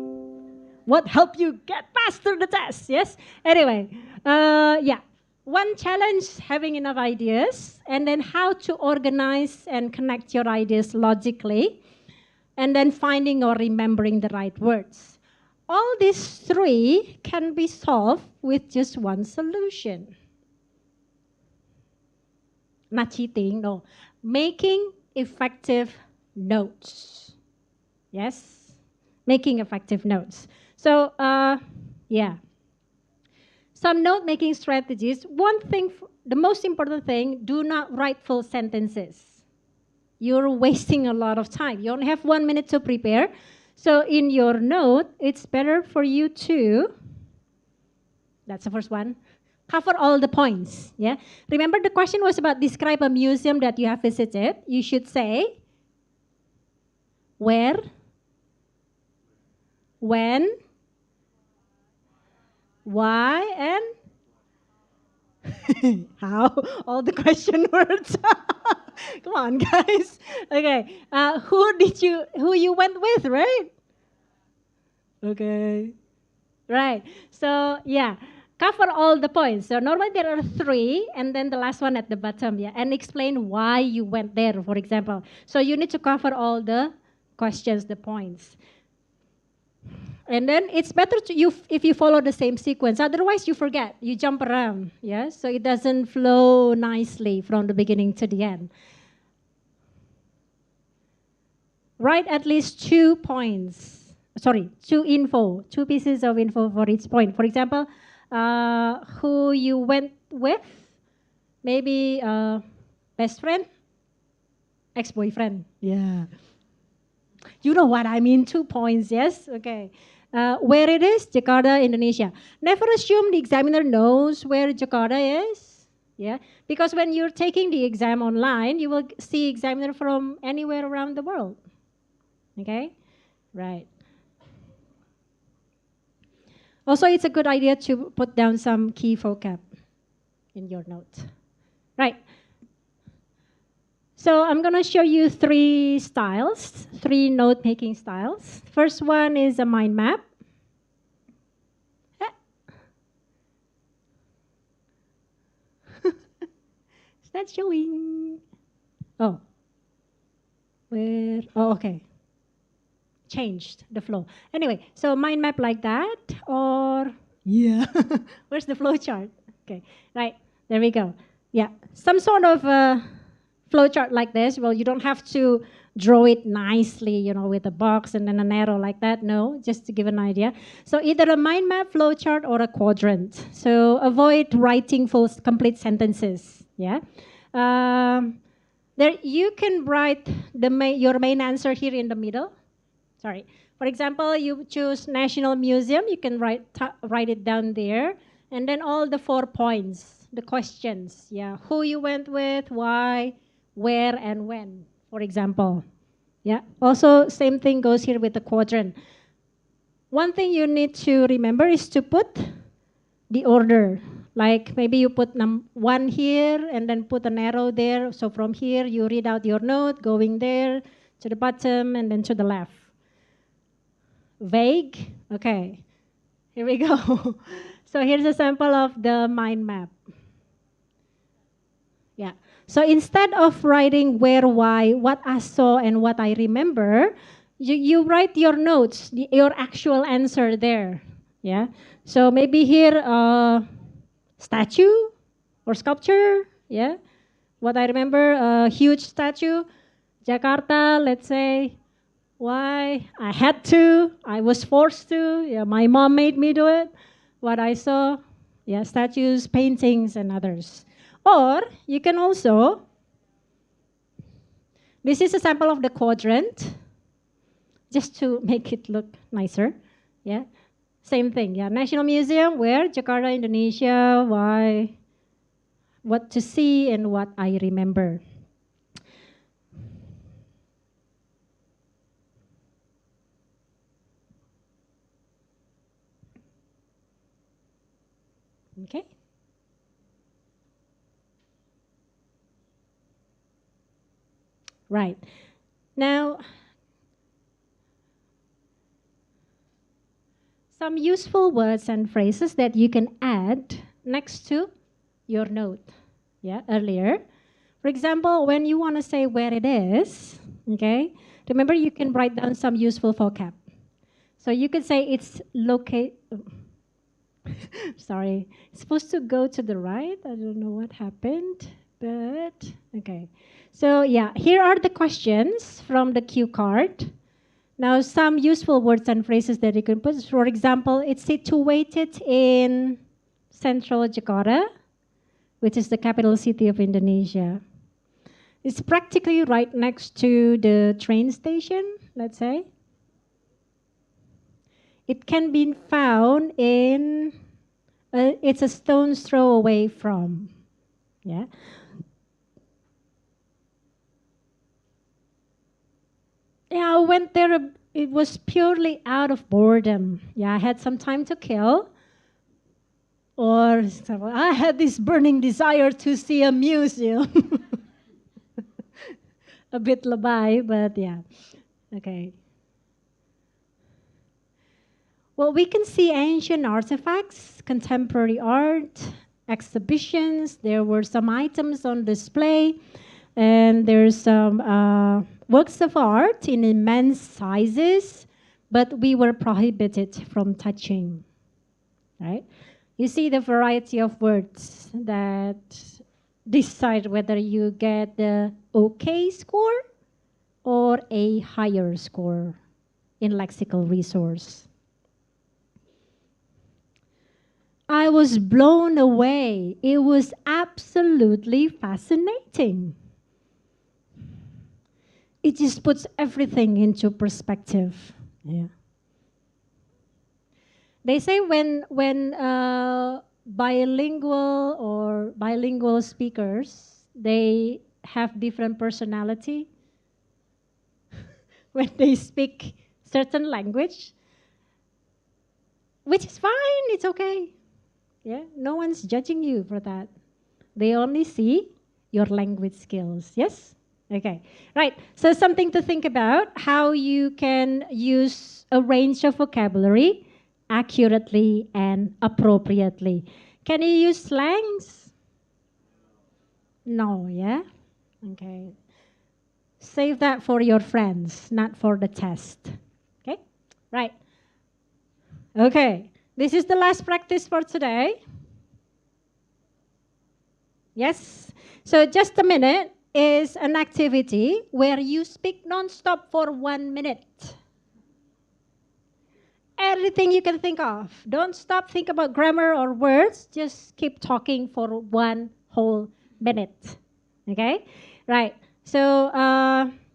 [SPEAKER 3] What helped you get past through the test, yes? Anyway, yeah. One challenge, having enough ideas, and then how to organize and connect your ideas logically, and then finding or remembering the right words. All these 3 can be solved with just one solution. Not cheating, no. Making effective notes. Yes? Making effective notes. So, yeah. Some note-making strategies. One thing, the most important thing, do not write full sentences. You're wasting a lot of time. You only have 1 minute to prepare. So in your note, it's better for you to, that's the first one, cover all the points. Yeah. Remember the question was about describe a museum that you have visited. You should say where, when, why, and how. All the question words. Come on, guys. Okay. Who you went with, right? Okay. Right. So, yeah. Cover all the points. So, normally there are 3, and then the last one at the bottom, yeah. And explain why you went there, for example. So, you need to cover all the questions, the points. And then it's better if you follow the same sequence. Otherwise, you forget. You jump around, yeah? So it doesn't flow nicely from the beginning to the end. Write at least 2 points. Sorry, 2 pieces of info for each point. For example, who you went with, Maybe best friend, ex-boyfriend. Yeah. You know what I mean, 2 points, yes? Okay. Where it is? Jakarta, Indonesia. Never assume the examiner knows where Jakarta is. Yeah, because when you're taking the exam online, you will see examiner from anywhere around the world. Okay, right. Also, it's a good idea to put down some key vocab in your notes. Right. So I'm going to show you 3 styles, 3 note-taking styles. First one is a mind map. Is that showing? Oh. Where? Oh, okay. Changed the flow. Anyway, so mind map like that, or yeah. Where's the flow chart? Okay, right. There we go. Yeah, some sort of flow chart like this. Well, you don't have to draw it nicely, you know, with a box and then an arrow like that. No, just to give an idea. So either a mind map, flow chart, or a quadrant. So avoid writing full complete sentences. Yeah. There you can write your main answer here in the middle. Sorry. For example, you choose National Museum. You can write it down there, and then all the 4 points, the questions. Yeah, who you went with, why, where, and when. For example. Yeah. Also, same thing goes here with the quadrant. One thing you need to remember is to put the order. Like maybe you put 1 here and then put an arrow there. So from here, you read out your note, going there to the bottom and then to the left. Vague? Okay. Here we go. So here's a sample of the mind map. Yeah. So instead of writing where, why, what I saw, and what I remember, you write your notes, your actual answer there. Yeah. So maybe here, statue or sculpture. Yeah. What I remember, a huge statue. Jakarta, let's say. Why? I had to. I was forced to. Yeah, my mom made me do it. What I saw, yeah, statues, paintings, and others. Or you can also, this is a sample of the quadrant, just to make it look nicer. Yeah, same thing. Yeah, National Museum, where? Jakarta, Indonesia. Why? What to see and what I remember. Okay. Right. Now, some useful words and phrases that you can add next to your note. Yeah, earlier. For example, when you want to say where it is, okay, remember you can write down some useful vocab. So you could say it's locate. Sorry, it's supposed to go to the right. I don't know what happened, but okay. So yeah, here are the questions from the cue card. Now, some useful words and phrases that you can put. For example, it's situated in central Jakarta, which is the capital city of Indonesia. It's practically right next to the train station, let's say. It can be found in, it's a stone's throw away from, yeah. Yeah, I went there, it was purely out of boredom. Yeah, I had some time to kill. Or I had this burning desire to see a museum. A bit labai, but yeah. Okay. Well, we can see ancient artifacts, contemporary art, exhibitions. There were some items on display, and there's some works of art in immense sizes, but we were prohibited from touching, right? You see the variety of words that decide whether you get the OK score or a higher score in lexical resource. I was blown away. It was absolutely fascinating. It just puts everything into perspective. Yeah. They say when bilingual speakers, they have different personality when they speak certain language, which is fine. It's okay. Yeah, no one's judging you for that. They only see your language skills. Yes. Okay. Right. So something to think about: how you can use a range of vocabulary accurately and appropriately. Can you use slangs? No, yeah? Okay. Save that for your friends, not for the test. Okay? Right. Okay. This is the last practice for today. Yes? So just a minute is an activity where you speak non-stop for 1 minute. Everything you can think of. Don't stop, think about grammar or words. Just keep talking for 1 whole minute. Okay? Right. So,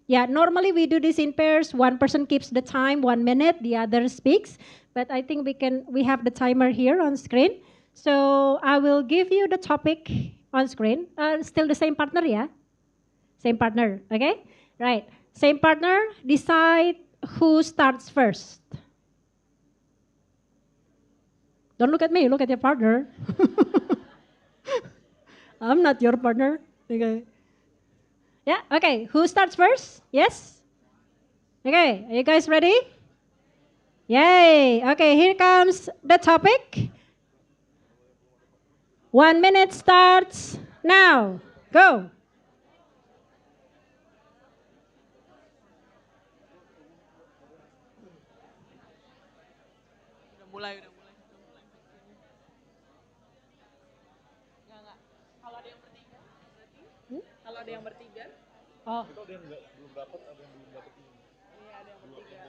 [SPEAKER 3] yeah, normally we do this in pairs. One person keeps the time, 1 minute, the other speaks. But I think we have the timer here on screen. So I will give you the topic on screen. Still the same partner, yeah? Same partner, okay? Right. Same partner, decide who starts first. Don't look at me, look at your partner. I'm not your partner. Okay. Yeah, okay. Who starts first? Yes? Okay, are you guys ready? Yay! Okay, here comes the topic. 1 minute starts now. Go.
[SPEAKER 2] Udah mulai. Enggak. Kalau ada yang bertiga, berarti? Kalau ada yang bertiga?
[SPEAKER 3] Oh.
[SPEAKER 5] Itu ada yang belum dapat, ada yang belum dapat ini.
[SPEAKER 2] Iya, ada yang bertiga.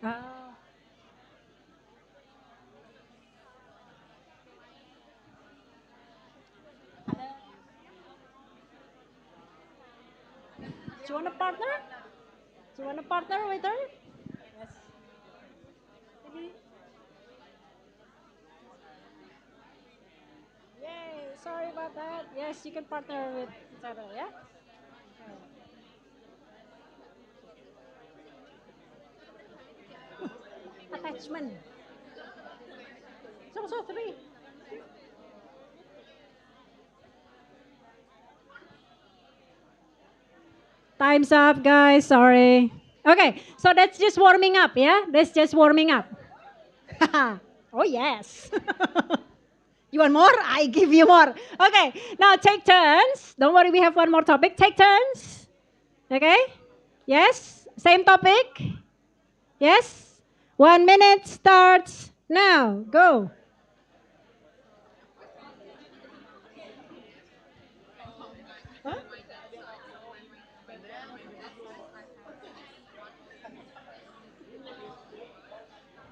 [SPEAKER 3] Ah. Do you want a partner? Do you want a partner with her? Yes. Maybe. Yay, sorry about that. Yes, you can partner with each other, yeah? Okay. Attachment. So three. Time's up, guys. Sorry. Okay, so that's just warming up, yeah? That's just warming up. Oh, yes. You want more? I give you more. Okay, now take turns. Don't worry, we have one more topic. Take turns. Okay? Yes? Same topic? Yes? 1 minute starts now. Go. Huh?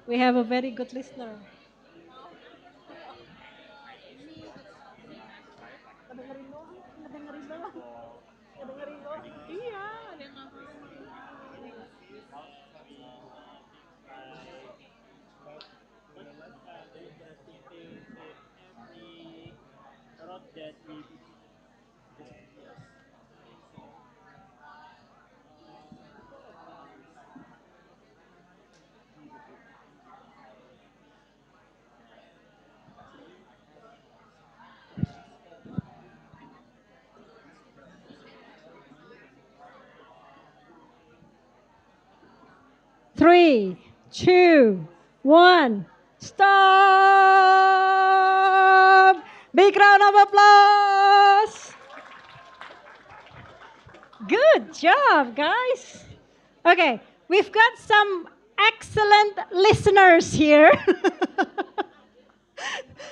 [SPEAKER 3] We have a very good listener.
[SPEAKER 2] Iya, ada yang nggak mau.
[SPEAKER 3] Three, two, one, stop! Big round of applause! Good job, guys. Okay, we've got some excellent listeners here.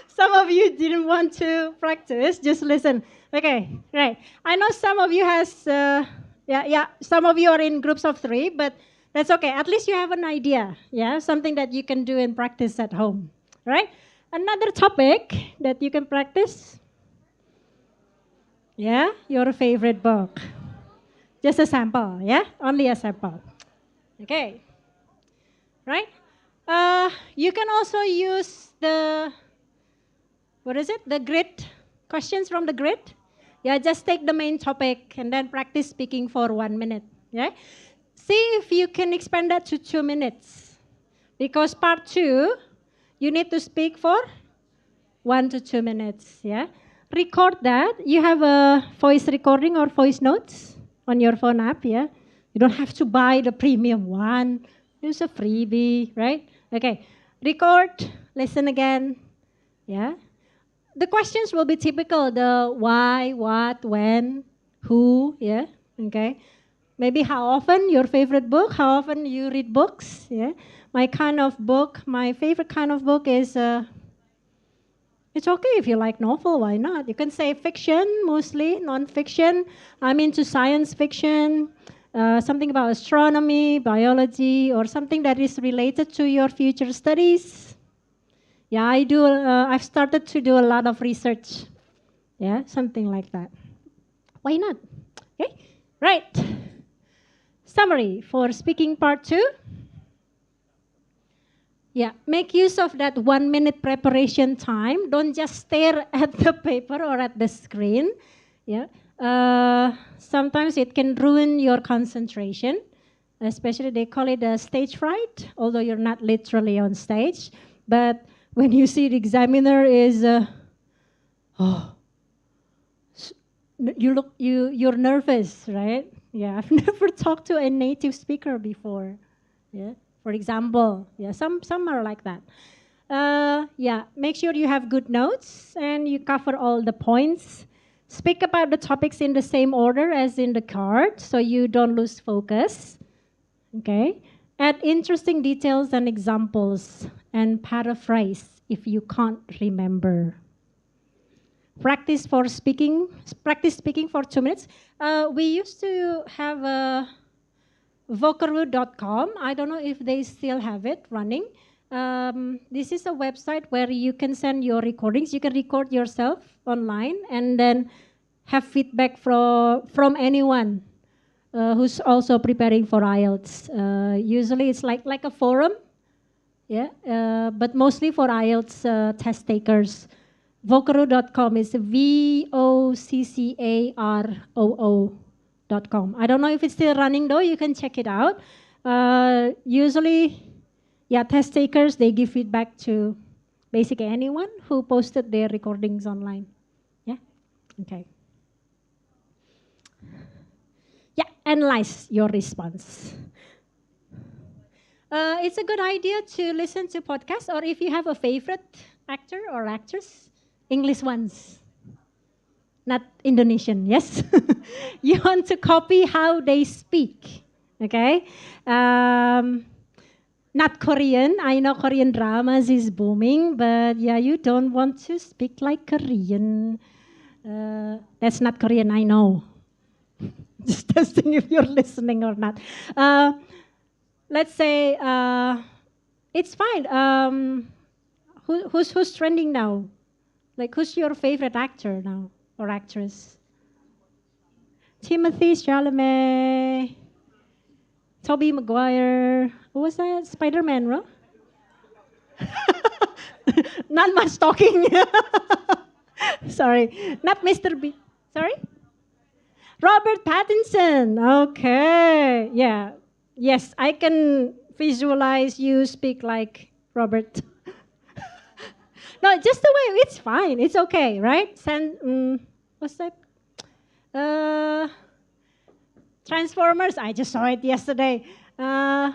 [SPEAKER 3] Some of you didn't want to practice, just listen. Okay, right. I know some of you some of you are in groups of 3, but that's okay. At least you have an idea, yeah? Something that you can do and practice at home, right? Another topic that you can practice. Yeah, your favorite book. Just a sample, yeah? Only a sample. Okay, right? You can also use the, what is it? The grid, questions from the grid. Yeah, just take the main topic and then practice speaking for 1 minute, yeah? See if you can expand that to 2 minutes. Because part 2, you need to speak for 1 to 2 minutes, yeah? Record that. You have a voice recording or voice notes on your phone app, yeah? You don't have to buy the premium one. Use a freebie, right? Okay, record, listen again, yeah? The questions will be typical, the why, what, when, who, yeah? Okay. Maybe how often, your favorite book, how often you read books, yeah? My kind of book, my favorite kind of book is, it's okay if you like novel, why not? You can say fiction, mostly, non-fiction. I'm into science fiction, something about astronomy, biology, or something that is related to your future studies. Yeah, I've started to do a lot of research. Yeah, something like that. Why not? Okay, right. Summary for speaking part 2. Yeah, make use of that 1 minute preparation time. Don't just stare at the paper or at the screen. Yeah, sometimes it can ruin your concentration. Especially they call it a stage fright, although you're not literally on stage. But when you see the examiner is, oh, you're nervous, right? Yeah, I've never talked to a native speaker before. Yeah, for example, yeah, some are like that. Yeah, make sure you have good notes and you cover all the points. Speak about the topics in the same order as in the card, so you don't lose focus. Okay. Add interesting details and examples, and paraphrase if you can't remember. Practice speaking for 2 minutes. We used to have a Vocaroo.com. I don't know if they still have it running. This is a website where you can send your recordings. You can record yourself online and then have feedback from anyone who's also preparing for IELTS. Usually it's like a forum, yeah, but mostly for IELTS test takers. Vocaroo.com is VOCCAROO.com. I don't know if it's still running though. You can check it out. Usually, yeah, test takers, they give feedback to basically anyone who posted their recordings online. Yeah, okay. Yeah, analyze your response. It's a good idea to listen to podcasts, or if you have a favorite actor or actress, English ones, not Indonesian, yes? You want to copy how they speak, okay? Not Korean. I know Korean dramas is booming, but yeah, you don't want to speak like Korean. That's not Korean, I know. Just testing if you're listening or not. Let's say it's fine. Who's trending now? Like, who's your favorite actor now or actress? Timothy Chalamet, Tobey Maguire. Who was that? Spider-Man, right? Not much talking. Sorry, not Mr. B. Sorry? Robert Pattinson. Okay. Yeah. Yes, I can visualize you speak like Robert. No, just the way, it's fine. It's okay, right? What's that? Transformers. I just saw it yesterday. No,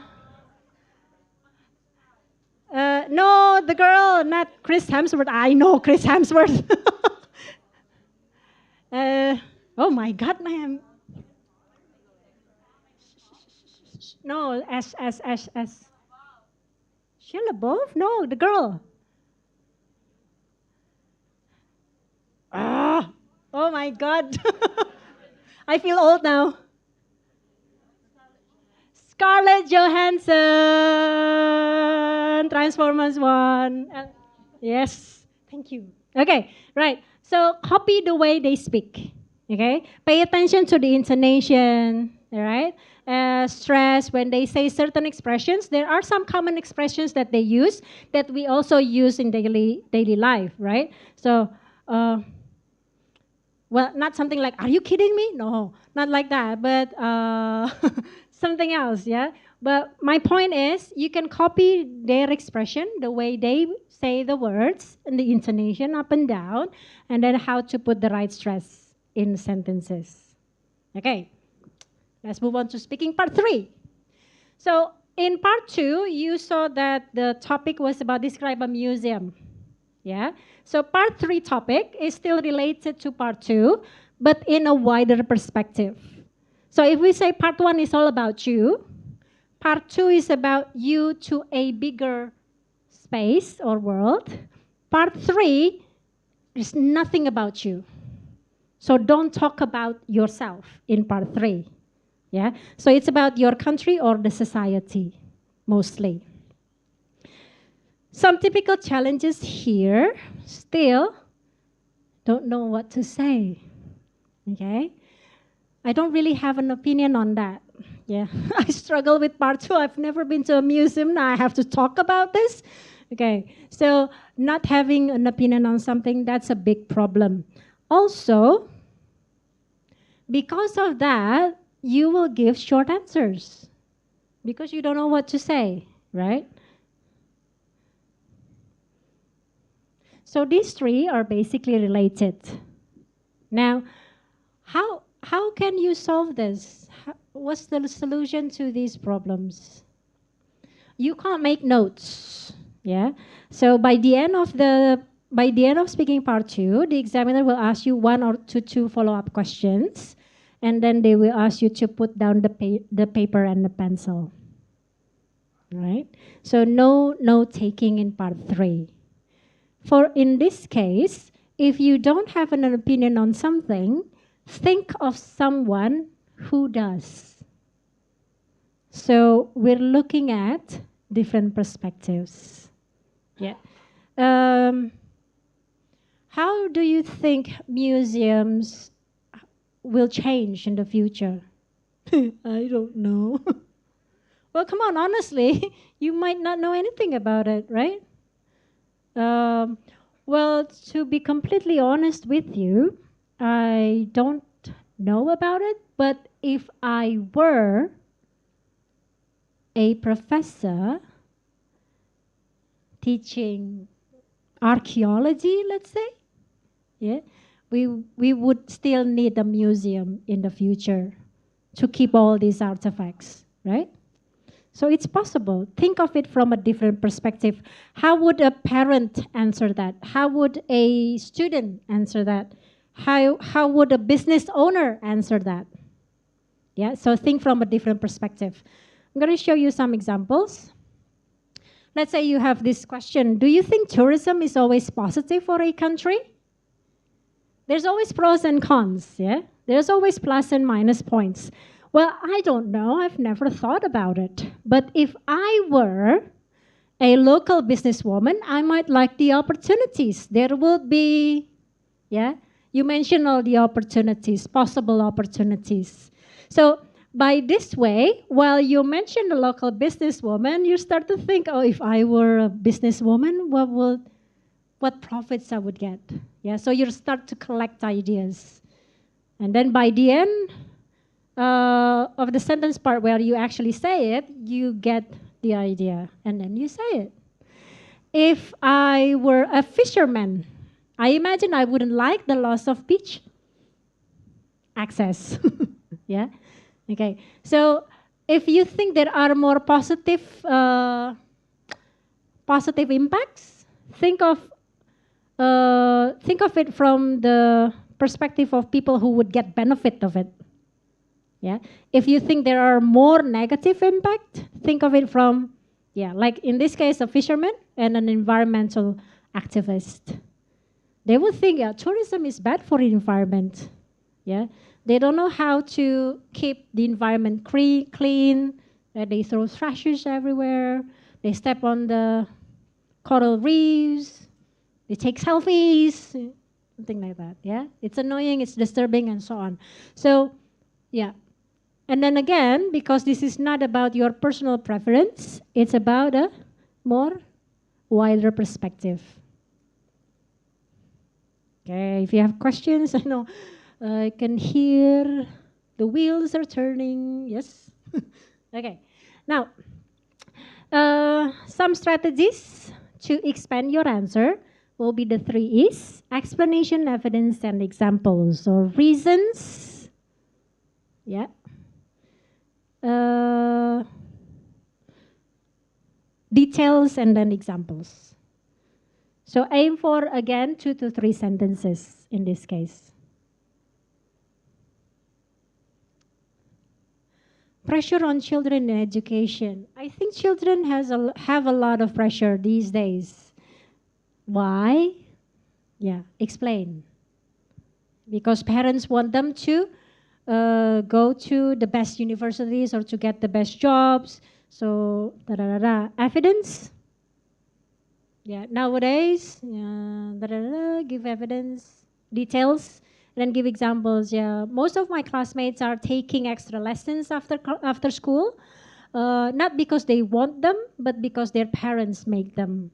[SPEAKER 3] the girl, not Chris Hemsworth. I know Chris Hemsworth. Oh my God, ma'am. No, S. Shia LaBeouf? No, the girl. Ah, oh my God. I feel old now. Scarlett Johansson, Transformers 1. Yes, thank you. Okay, right. So copy the way they speak. Okay, pay attention to the intonation. All right, stress when they say certain expressions. There are some common expressions that they use that we also use in daily life. Right. So. Well, not something like, are you kidding me? No, not like that, but something else, yeah? But my point is, you can copy their expression, the way they say the words, and the intonation up and down, and then how to put the right stress in sentences. Okay, let's move on to speaking part 3. So in part 2, you saw that the topic was about describe a museum. Yeah. So part 3 topic is still related to part 2, but in a wider perspective. So if we say part 1 is all about you, part 2 is about you to a bigger space or world. Part 3 is nothing about you. So don't talk about yourself in part 3. Yeah. So it's about your country or the society mostly. Some typical challenges here, still don't know what to say, okay? I don't really have an opinion on that, yeah. I struggle with part 2. I've never been to a museum, now I have to talk about this. Okay, so not having an opinion on something, that's a big problem. Also, because of that, you will give short answers because you don't know what to say, right? So these 3 are basically related. Now, how can you solve this? What's the solution to these problems? You can't make notes, yeah? So by the end of speaking part 2, the examiner will ask you 1 or 2 follow-up questions, and then they will ask you to put down the paper and the pencil, right? So no note-taking in part 3. For in this case, if you don't have an opinion on something, think of someone who does. So we're looking at different perspectives. Yeah. How do you think museums will change in the future? I don't know. Well, come on, honestly, you might not know anything about it, right? Well, to be completely honest with you, I don't know about it, but if I were a professor teaching archaeology, let's say, yeah, we would still need a museum in the future to keep all these artifacts, right? So it's possible. Think of it from a different perspective. How would a parent answer that? How would a student answer that? How would a business owner answer that? Yeah, so think from a different perspective. I'm going to show you some examples. Let's say you have this question. Do you think tourism is always positive for a country? There's always pros and cons, yeah? There's always plus and minus points. Well, I don't know. I've never thought about it. But if I were a local businesswoman, I might like the opportunities. There will be, yeah? You mentioned all the opportunities, possible opportunities. So by this way, while you mention a local businesswoman, you start to think, oh, if I were a businesswoman, what profits I would get? Yeah, so you start to collect ideas. And then by the end of the sentence part where you actually say it, you get the idea, and then you say it. If I were a fisherman, I imagine I wouldn't like the loss of beach access. Yeah? Okay. So if you think there are more positive impacts, think of it from the perspective of people who would get benefit of it. Yeah. If you think there are more negative impact, think of it from, yeah, like in this case, a fisherman and an environmental activist. They will think, yeah, tourism is bad for the environment. Yeah. They don't know how to keep the environment clean. They throw trashes everywhere. They step on the coral reefs. They take selfies, something like that. Yeah, it's annoying, it's disturbing, and so on. So, yeah. And then again, because this is not about your personal preference, it's about a more wider perspective. Okay, if you have questions, I know I can hear the wheels are turning. Yes. Okay. Now, some strategies to expand your answer will be the 3 E's: explanation, evidence, and examples, or reasons. Yeah. Details and then examples. So aim for, again, 2 to 3 sentences in this case. Pressure on children in education. I think children have a lot of pressure these days. Why? Yeah, explain. Because parents want them to go to the best universities or to get the best jobs. So, evidence. Yeah, nowadays, give evidence, details, and then give examples. Yeah, most of my classmates are taking extra lessons after school, not because they want them, but because their parents make them.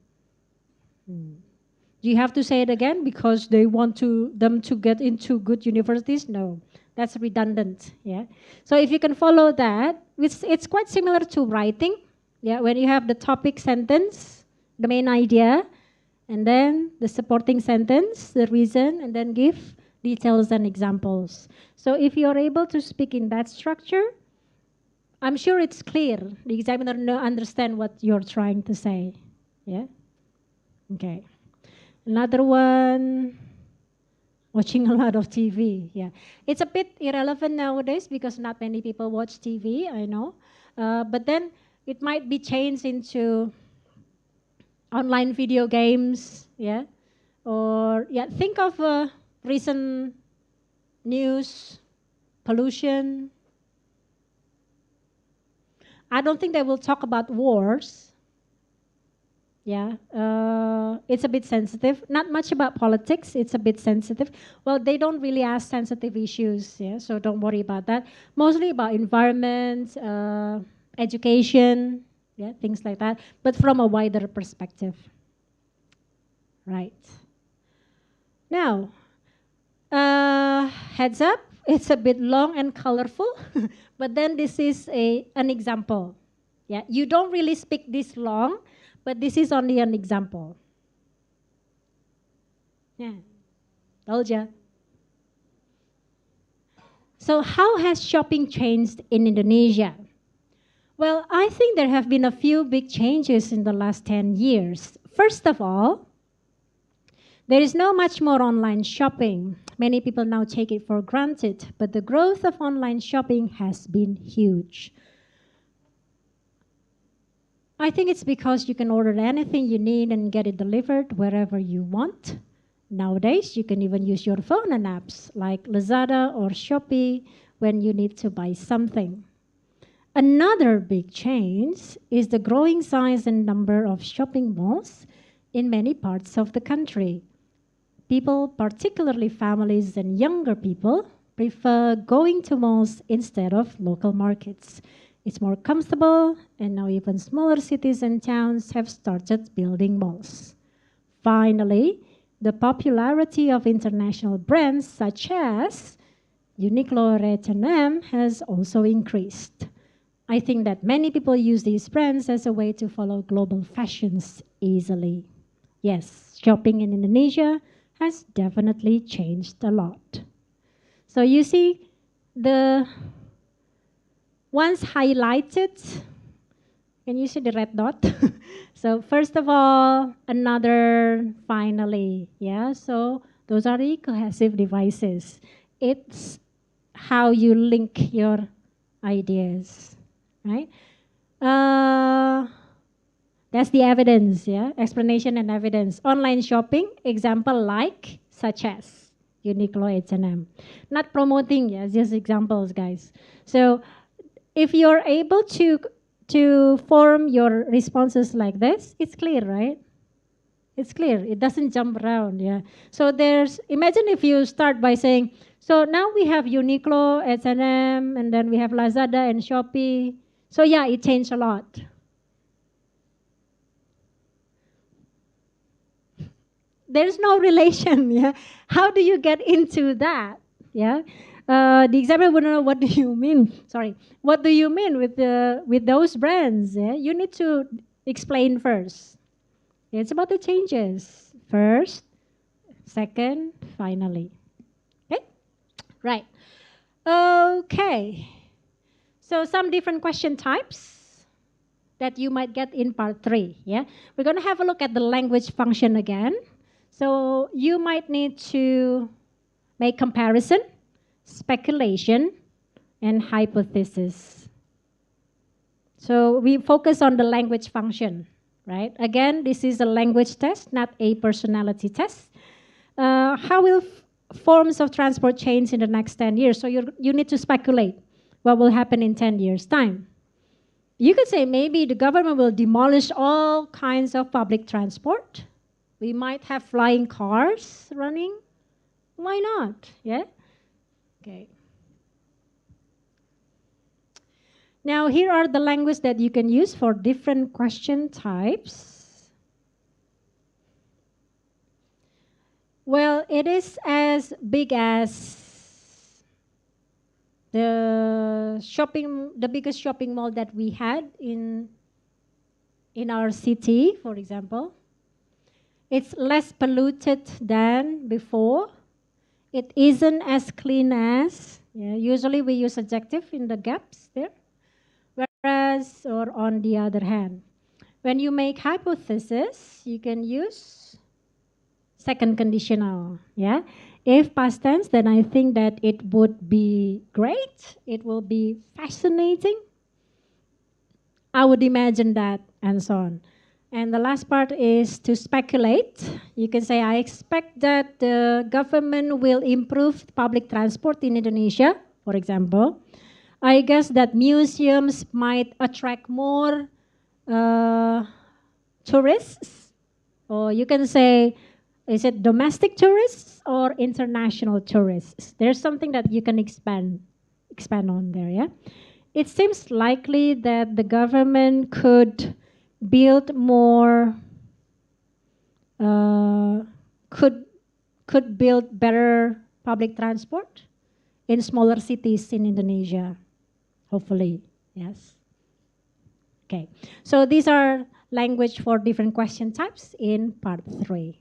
[SPEAKER 3] Do you have to say it again because they want them to get into good universities? No, that's redundant. Yeah. So if you can follow that, it's quite similar to writing. Yeah, when you have the topic sentence, the main idea, and then the supporting sentence, the reason, and then give details and examples. So if you're able to speak in that structure, I'm sure it's clear. The examiner understand what you're trying to say. Yeah. Okay. Another one, watching a lot of TV. Yeah, it's a bit irrelevant nowadays because not many people watch TV, I know. But then it might be changed into online video games, yeah? Or, yeah, think of recent news, pollution. I don't think they will talk about wars. Yeah, it's a bit sensitive. Not much about politics. It's a bit sensitive. Well, they don't really ask sensitive issues, yeah, so don't worry about that. Mostly about environment, education, yeah, things like that, but from a wider perspective. Right. Now, heads up, it's a bit long and colorful, but then this is an example. Yeah, you don't really speak this long, but this is only an example. Yeah, told ya. So how has shopping changed in Indonesia? Well, I think there have been a few big changes in the last 10 years. First of all, there is no much more online shopping. Many people now take it for granted, but the growth of online shopping has been huge. I think it's because you can order anything you need and get it delivered wherever you want. Nowadays, you can even use your phone and apps like Lazada or Shopee when you need to buy something. Another big change is the growing size and number of shopping malls in many parts of the country. People, particularly families and younger people, prefer going to malls instead of local markets. It's more comfortable, and now even smaller cities and towns have started building malls. Finally, the popularity of international brands such as Uniqlo or H&M has also increased. I think that many people use these brands as a way to follow global fashions easily. Yes, shopping in Indonesia has definitely changed a lot. So you see the ones highlighted. Can you see the red dot? So first of all, another, finally. Yeah, so those are the cohesive devices. It's how you link your ideas, right? That's the evidence, yeah? Explanation and evidence. Online shopping, example like, such as Uniqlo, H&M. Not promoting, yeah, just examples, guys. So if you're able to form your responses like this, it's clear, right? It's clear. It doesn't jump around. Yeah. So imagine if you start by saying, so now we have Uniqlo, H&M, and then we have Lazada and Shopee. So yeah, it changed a lot. There's no relation. Yeah. How do you get into that? Yeah. The examiner would know, what do you mean? Sorry. What do you mean with those brands? Yeah. You need to explain first. It's about the changes. First, second, finally. Okay? Right. Okay. So some different question types that you might get in part 3. Yeah? We're going to have a look at the language function again. So you might need to make comparison, speculation, and hypothesis. So we focus on the language function, right? Again, this is a language test, not a personality test. How will forms of transport change in the next 10 years? So you need to speculate what will happen in 10 years' time. You could say maybe the government will demolish all kinds of public transport. We might have flying cars running. Why not? Yeah? Okay. Now, here are the language that you can use for different question types. Well, it is as big as the biggest shopping mall that we had in our city, for example. It's less polluted than before. It isn't as clean as, usually we use adjective in the gaps there. Whereas, or on the other hand, when you make hypothesis, you can use second conditional, yeah? If past tense, then I think that it would be great. It will be fascinating. I would imagine that, and so on. And the last part is to speculate. You can say, I expect that the government will improve public transport in Indonesia, for example. I guess that museums might attract more tourists. Or you can say, is it domestic tourists or international tourists? There's something that you can expand on there, yeah? It seems likely that the government could build more, could build better public transport in smaller cities in Indonesia, hopefully, yes. Okay, so these are language for different question types in part 3.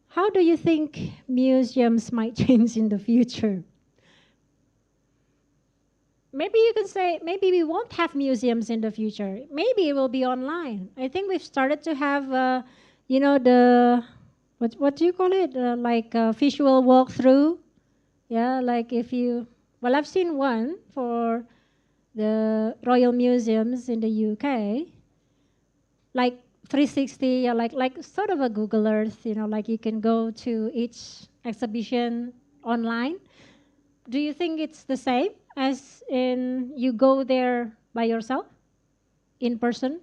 [SPEAKER 3] How do you think museums might change in the future? Maybe you can say, maybe we won't have museums in the future. Maybe it will be online. I think we've started to have, what do you call it? Like a visual walkthrough. Yeah, like if you, well, I've seen one for the Royal Museums in the UK. Like 360, yeah, like sort of a Google Earth, like you can go to each exhibition online. Do you think it's the same as in you go there by yourself, in person?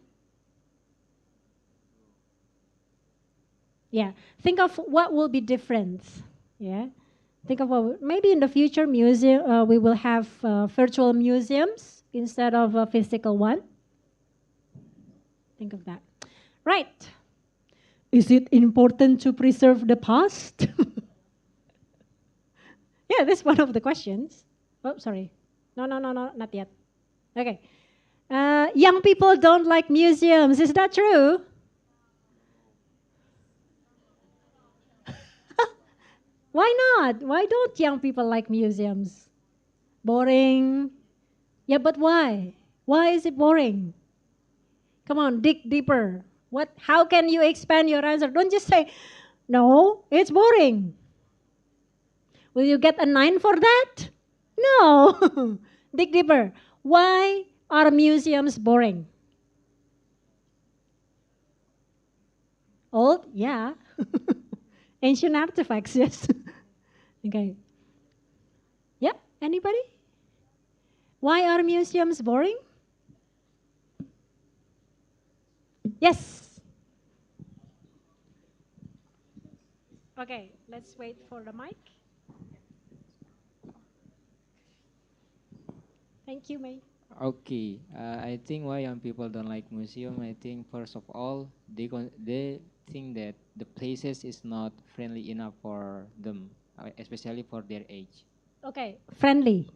[SPEAKER 3] Yeah, think of what will be different, yeah? Think of what, maybe in the future we will have virtual museums instead of a physical one. Think of that. Right. Is it important to preserve the past? Yeah, that's one of the questions. Oh, sorry. No, not yet. Okay. Young people don't like museums. Is that true? Why not? Why don't young people like museums? Boring. Yeah, but why? Why is it boring? Come on, dig deeper. How can you expand your answer? Don't just say, no, it's boring. Will you get a 9 for that? No. Dig deeper. Why are museums boring? Old? Yeah. Ancient artifacts, yes. Okay. Yeah, anybody? Why are museums boring? Yes. Okay, let's wait for the mic. Thank you, Mei.
[SPEAKER 6] Okay, I think why young people don't like museum. I think first of all, they think that the places is not friendly enough for them, especially for their age.
[SPEAKER 3] Okay, friendly.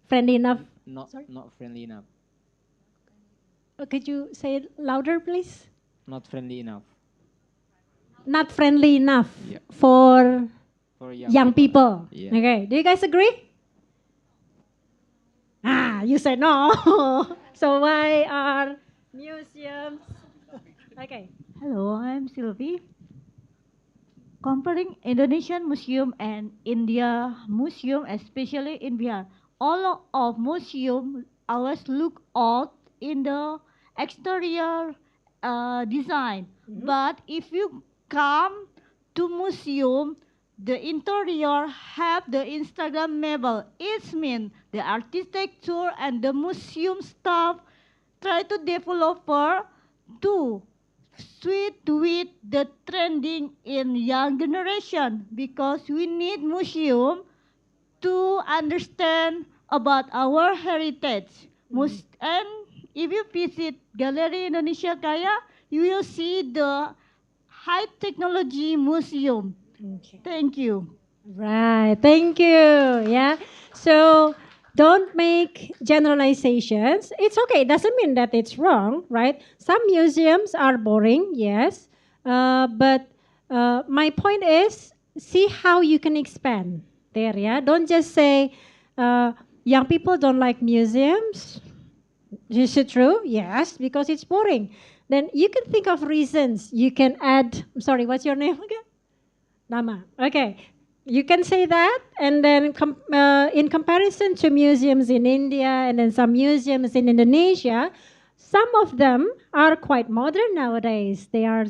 [SPEAKER 3] Friendly enough.
[SPEAKER 6] Not
[SPEAKER 3] Sorry?
[SPEAKER 6] not friendly enough.
[SPEAKER 3] Could you say it louder, please?
[SPEAKER 6] Not friendly enough
[SPEAKER 3] Not friendly enough
[SPEAKER 6] Yeah.
[SPEAKER 3] for
[SPEAKER 6] for
[SPEAKER 3] young people.
[SPEAKER 6] Yeah.
[SPEAKER 3] Okay, do you guys agree? You said no. So why are museums? Okay.
[SPEAKER 7] Hello, I'm Sylvie. Comparing Indonesian museum and India museum, especially in Bihar, all of museum always look odd in the exterior design. But if you come to museum, the interior have the Instagrammable. It means the architecture and the museum staff try to develop to suit with the trending in young generation because we need museum to understand about our heritage. And if you visit Gallery Indonesia Kaya, you will see the high technology museum.
[SPEAKER 3] Okay.
[SPEAKER 7] Thank you.
[SPEAKER 3] Right. Thank you. Yeah. So don't make generalizations. It's okay. It doesn't mean that it's wrong, right? Some museums are boring, yes. But my point is see how you can expand there, yeah? Don't just say young people don't like museums. Is it true? Yes, because it's boring. Then you can think of reasons. You can add, I'm sorry, what's your name again? Nama. Okay. You can say that, and then in comparison to museums in India and then some museums in Indonesia, some of them are quite modern nowadays. They are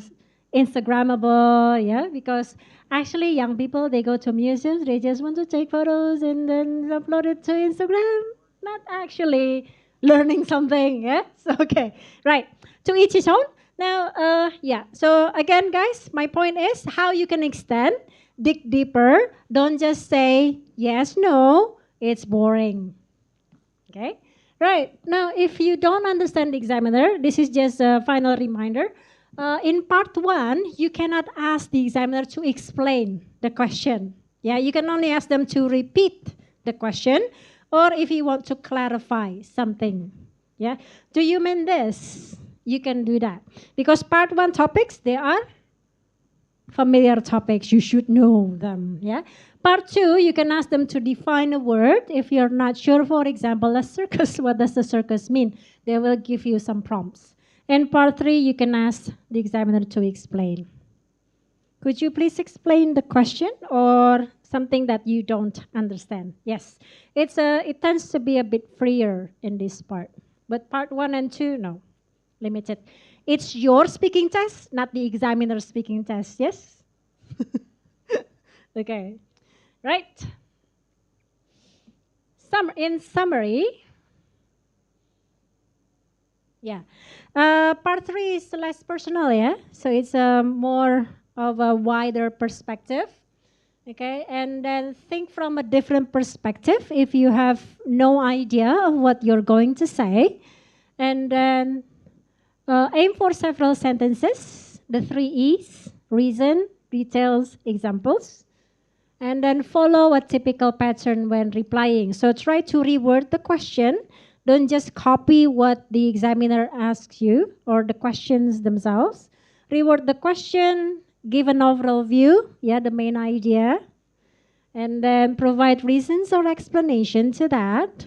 [SPEAKER 3] Instagrammable, yeah, because actually young people, they go to museums, they just want to take photos and then upload it to Instagram, not actually learning something, yeah? So, okay, right. To each his own. Now, yeah, so again, guys, my point is how you can extend, dig deeper. Don't just say yes, no, it's boring. Okay? Right. Now, if you don't understand the examiner, this is just a final reminder. In part one, you cannot ask the examiner to explain the question. Yeah, you can only ask them to repeat the question, or if you want to clarify something. Yeah. Do you mean this? You can do that. Because part one topics, they are familiar topics. You should know them. Yeah. Part two, you can ask them to define a word. If you're not sure, for example, a circus, what does the circus mean? They will give you some prompts. And part three, you can ask the examiner to explain. Could you please explain the question or something that you don't understand? Yes. It tends to be a bit freer in this part. But part one and two, no. Limited. It's your speaking test, not the examiner's speaking test, yes? Okay. Right. In summary, yeah. Part three is less personal, yeah? So it's more of a wider perspective. Okay, and then think from a different perspective if you have no idea of what you're going to say. And then aim for several sentences, the 3 E's, reason, details, examples. And then follow a typical pattern when replying. So try to reword the question. Don't just copy what the examiner asks you or the questions themselves. Reword the question, give an overall view, yeah, the main idea. And then provide reasons or explanation to that.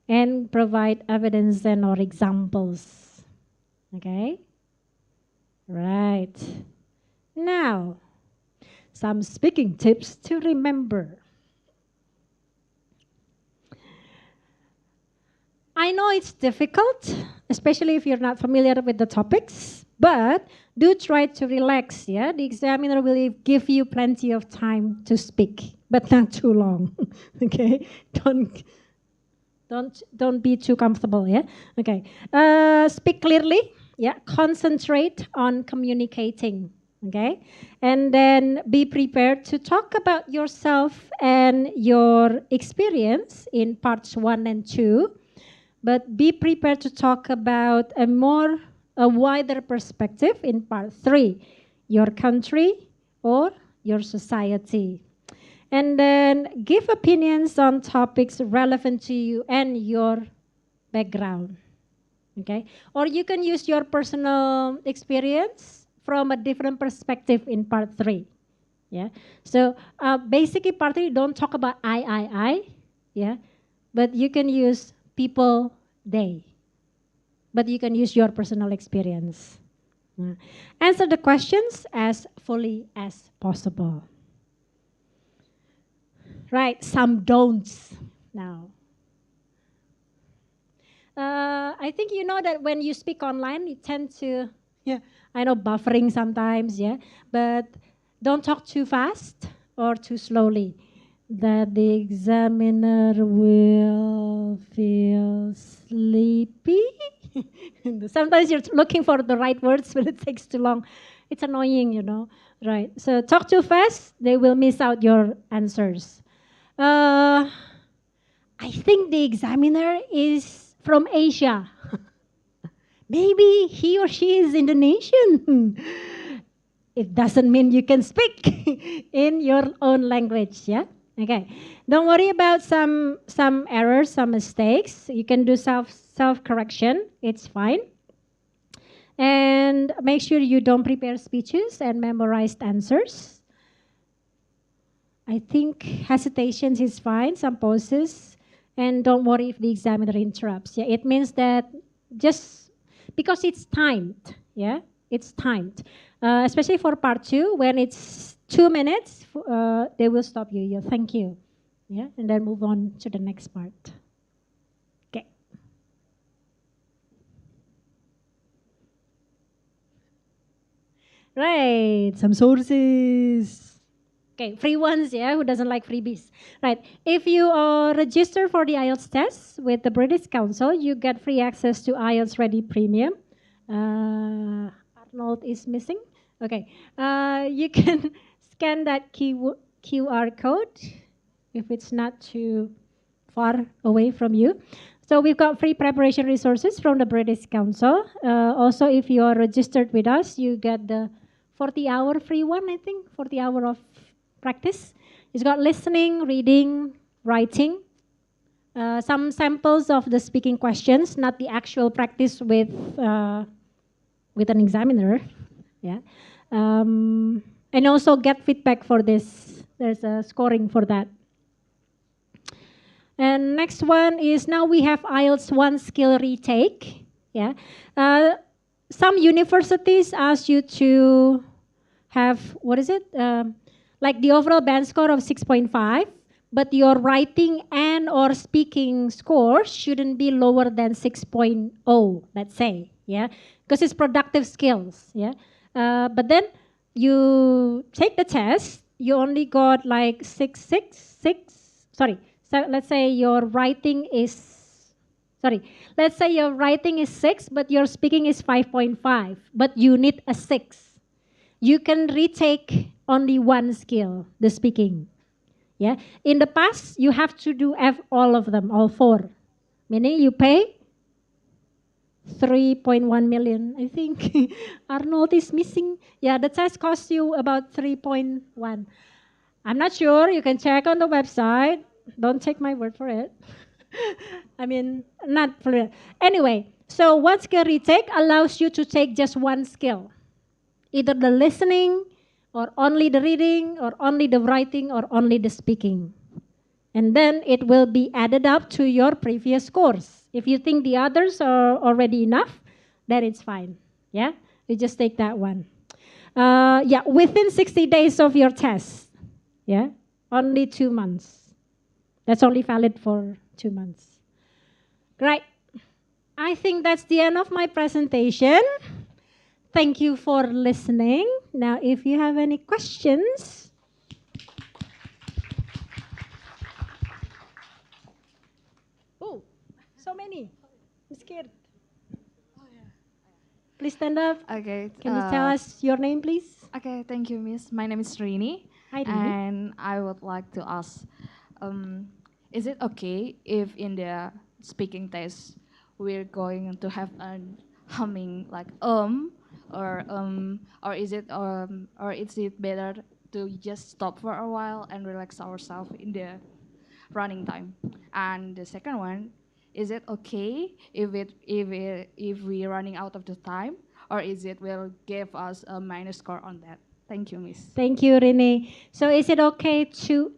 [SPEAKER 3] And provide evidence and or examples. Okay? Right. Now, some speaking tips to remember. I know it's difficult, especially if you're not familiar with the topics, but do try to relax, yeah? The examiner will give you plenty of time to speak, but not too long, okay? Don't... Don't be too comfortable, yeah? Okay. Speak clearly, yeah? Concentrate on communicating, okay? And then be prepared to talk about yourself and your experience in parts 1 and 2, but be prepared to talk about a wider perspective in part 3, your country or your society. And then give opinions on topics relevant to you and your background. Okay? Or you can use your personal experience from a different perspective in part 3. Yeah. So basically part 3, don't talk about I. Yeah. But you can use people, they. But you can use your personal experience. Answer the questions as fully as possible. Right, some don'ts now. I think you know that when you speak online, you tend to, yeah, I know buffering sometimes, yeah, but don't talk too fast or too slowly. That the examiner will feel sleepy. Sometimes you're looking for the right words, but it takes too long. It's annoying, you know. Right. So talk too fast, they will miss out your answers. I think the examiner is from Asia. Maybe he or she is Indonesian. It doesn't mean you can speak in your own language, yeah? Okay. Don't worry about some errors, some mistakes. You can do self correction. It's fine. And make sure you don't prepare speeches and memorized answers. I think hesitations is fine, some pauses, and don't worry if the examiner interrupts. Yeah, it means that just because it's timed, yeah, it's timed. Especially for part 2, when it's 2 minutes, they will stop you. Yeah, thank you. Yeah, and then move on to the next part. Okay. Right, some sources. Okay, free ones, yeah, who doesn't like freebies? Right, if you register for the IELTS test with the British Council, you get free access to IELTS Ready Premium. Arnold is missing. Okay, you can scan that QR code if it's not too far away from you. So we've got free preparation resources from the British Council. Also, if you are registered with us, you get the 40-hour free one, I think, 40-hour of practice. It's got listening, reading, writing, some samples of the speaking questions, not the actual practice with an examiner. Yeah, and also get feedback for this. There's a scoring for that. And next one is now we have IELTS 1 skill retake. Yeah, some universities ask you to have what is it? Like the overall band score of 6.5, but your writing and or speaking score shouldn't be lower than 6.0, let's say, yeah, because it's productive skills, yeah. But then you take the test, you only got like 6. Sorry, so let's say your writing is, let's say your writing is 6, but your speaking is 5.5, but you need a 6. You can retake only one skill, the speaking. Yeah. In the past, you have to do all of them, all 4. Meaning you pay 3.1 million, I think. Arnold is missing. Yeah, the test costs you about 3.1. I'm not sure. You can check on the website. Don't take my word for it. I mean, not for it. Anyway, so one skill retake allows you to take just one skill. Either the listening, or only the reading, or only the writing, or only the speaking. And then it will be added up to your previous scores. If you think the others are already enough, then it's fine. Yeah, you just take that one. Yeah, within 60 days of your test. Yeah, only 2 months. That's only valid for 2 months. Great. I think that's the end of my presentation. Thank you for listening. Now, if you have any questions. Oh, So many. I'm scared. Please stand up.
[SPEAKER 8] Okay.
[SPEAKER 3] Can you tell us your name, please?
[SPEAKER 8] Okay, thank you, Miss. My name is Rini.
[SPEAKER 3] Hi, Rini.
[SPEAKER 8] And I would like to ask, is it okay if in the speaking test we're going to have a humming like or is it better to just stop for a while and relax ourselves in the running time? And the second one, is it okay if we running out of the time, or is it will give us a minus score on that? Thank you, Miss.
[SPEAKER 3] Thank you, Rini. So is it okay to,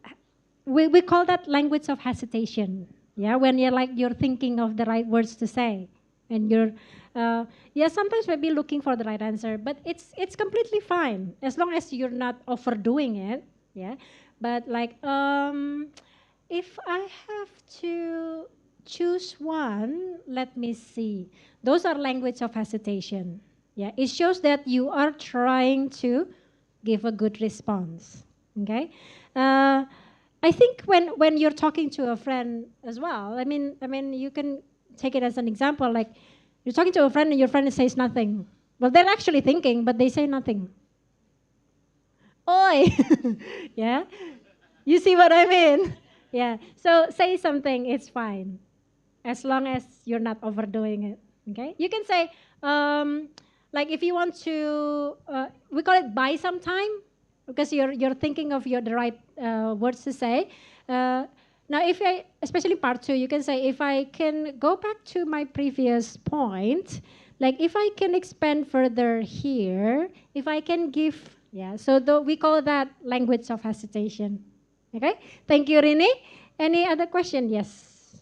[SPEAKER 3] we call that language of hesitation. Yeah, when you're thinking of the right words to say. And you're, sometimes maybe looking for the right answer, but it's completely fine as long as you're not overdoing it. Yeah, but if I have to choose one, let me see. Those are language of hesitation. Yeah, it shows that you are trying to give a good response. Okay, I think when you're talking to a friend as well, I mean you can take it as an example. Like you're talking to a friend and your friend says nothing. Well, they're actually thinking, but they say nothing. Oi, yeah. You see what I mean? Yeah. So say something. It's fine, as long as you're not overdoing it. Okay. You can say, like if you want to, we call it buy some time, because you're thinking of the right words to say. Now, if I, especially part two, you can say, if I can go back to my previous point, like if I can expand further here, if I can give, yeah. So we call that language of hesitation. Okay. Thank you, Rini. Any other question? Yes.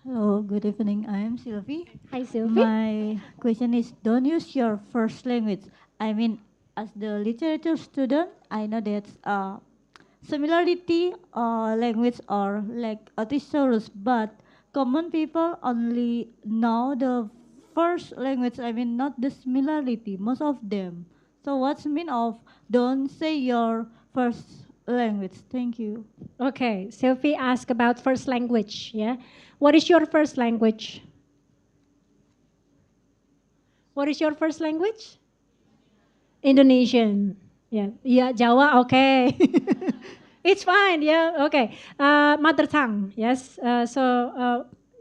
[SPEAKER 7] Hello, good evening. I am Sylvie.
[SPEAKER 3] Hi, Sylvie.
[SPEAKER 7] My question is, don't use your first language. I mean, as the literature student, I know that similarity language or like a thesaurus, but common people only know the first language. I mean, not the similarity. Most of them. So what's the mean of don't say your first language? Thank you.
[SPEAKER 3] Okay, Sylvie asked about first language. Yeah, what is your first language? What is your first language? Indonesian. Yeah, yeah, Jawa. Okay, it's fine. Yeah, okay. Mother tongue. Yes.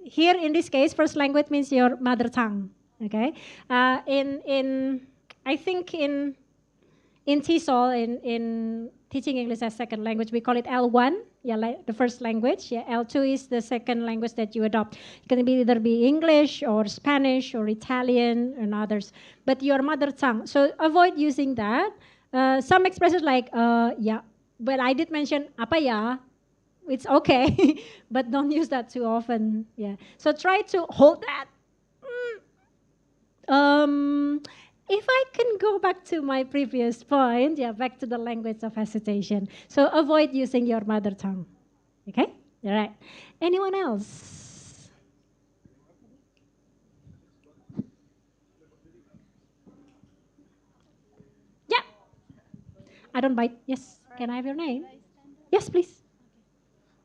[SPEAKER 3] Here in this case, first language means your mother tongue. Okay. In I think in TESOL, in teaching English as second language, we call it L1, yeah, like the first language. Yeah, L2 is the second language that you adopt. It can either be English or Spanish or Italian and others, but your mother tongue. So avoid using that. Some expressions like, yeah, but I did mention apa ya, it's okay, but don't use that too often. Yeah, so try to hold that. If I can go back to my previous point, yeah, back to the language of hesitation. So avoid using your mother tongue. Okay? All right. Anyone else? Yeah. I don't bite. Yes. Can I have your name? Yes, please.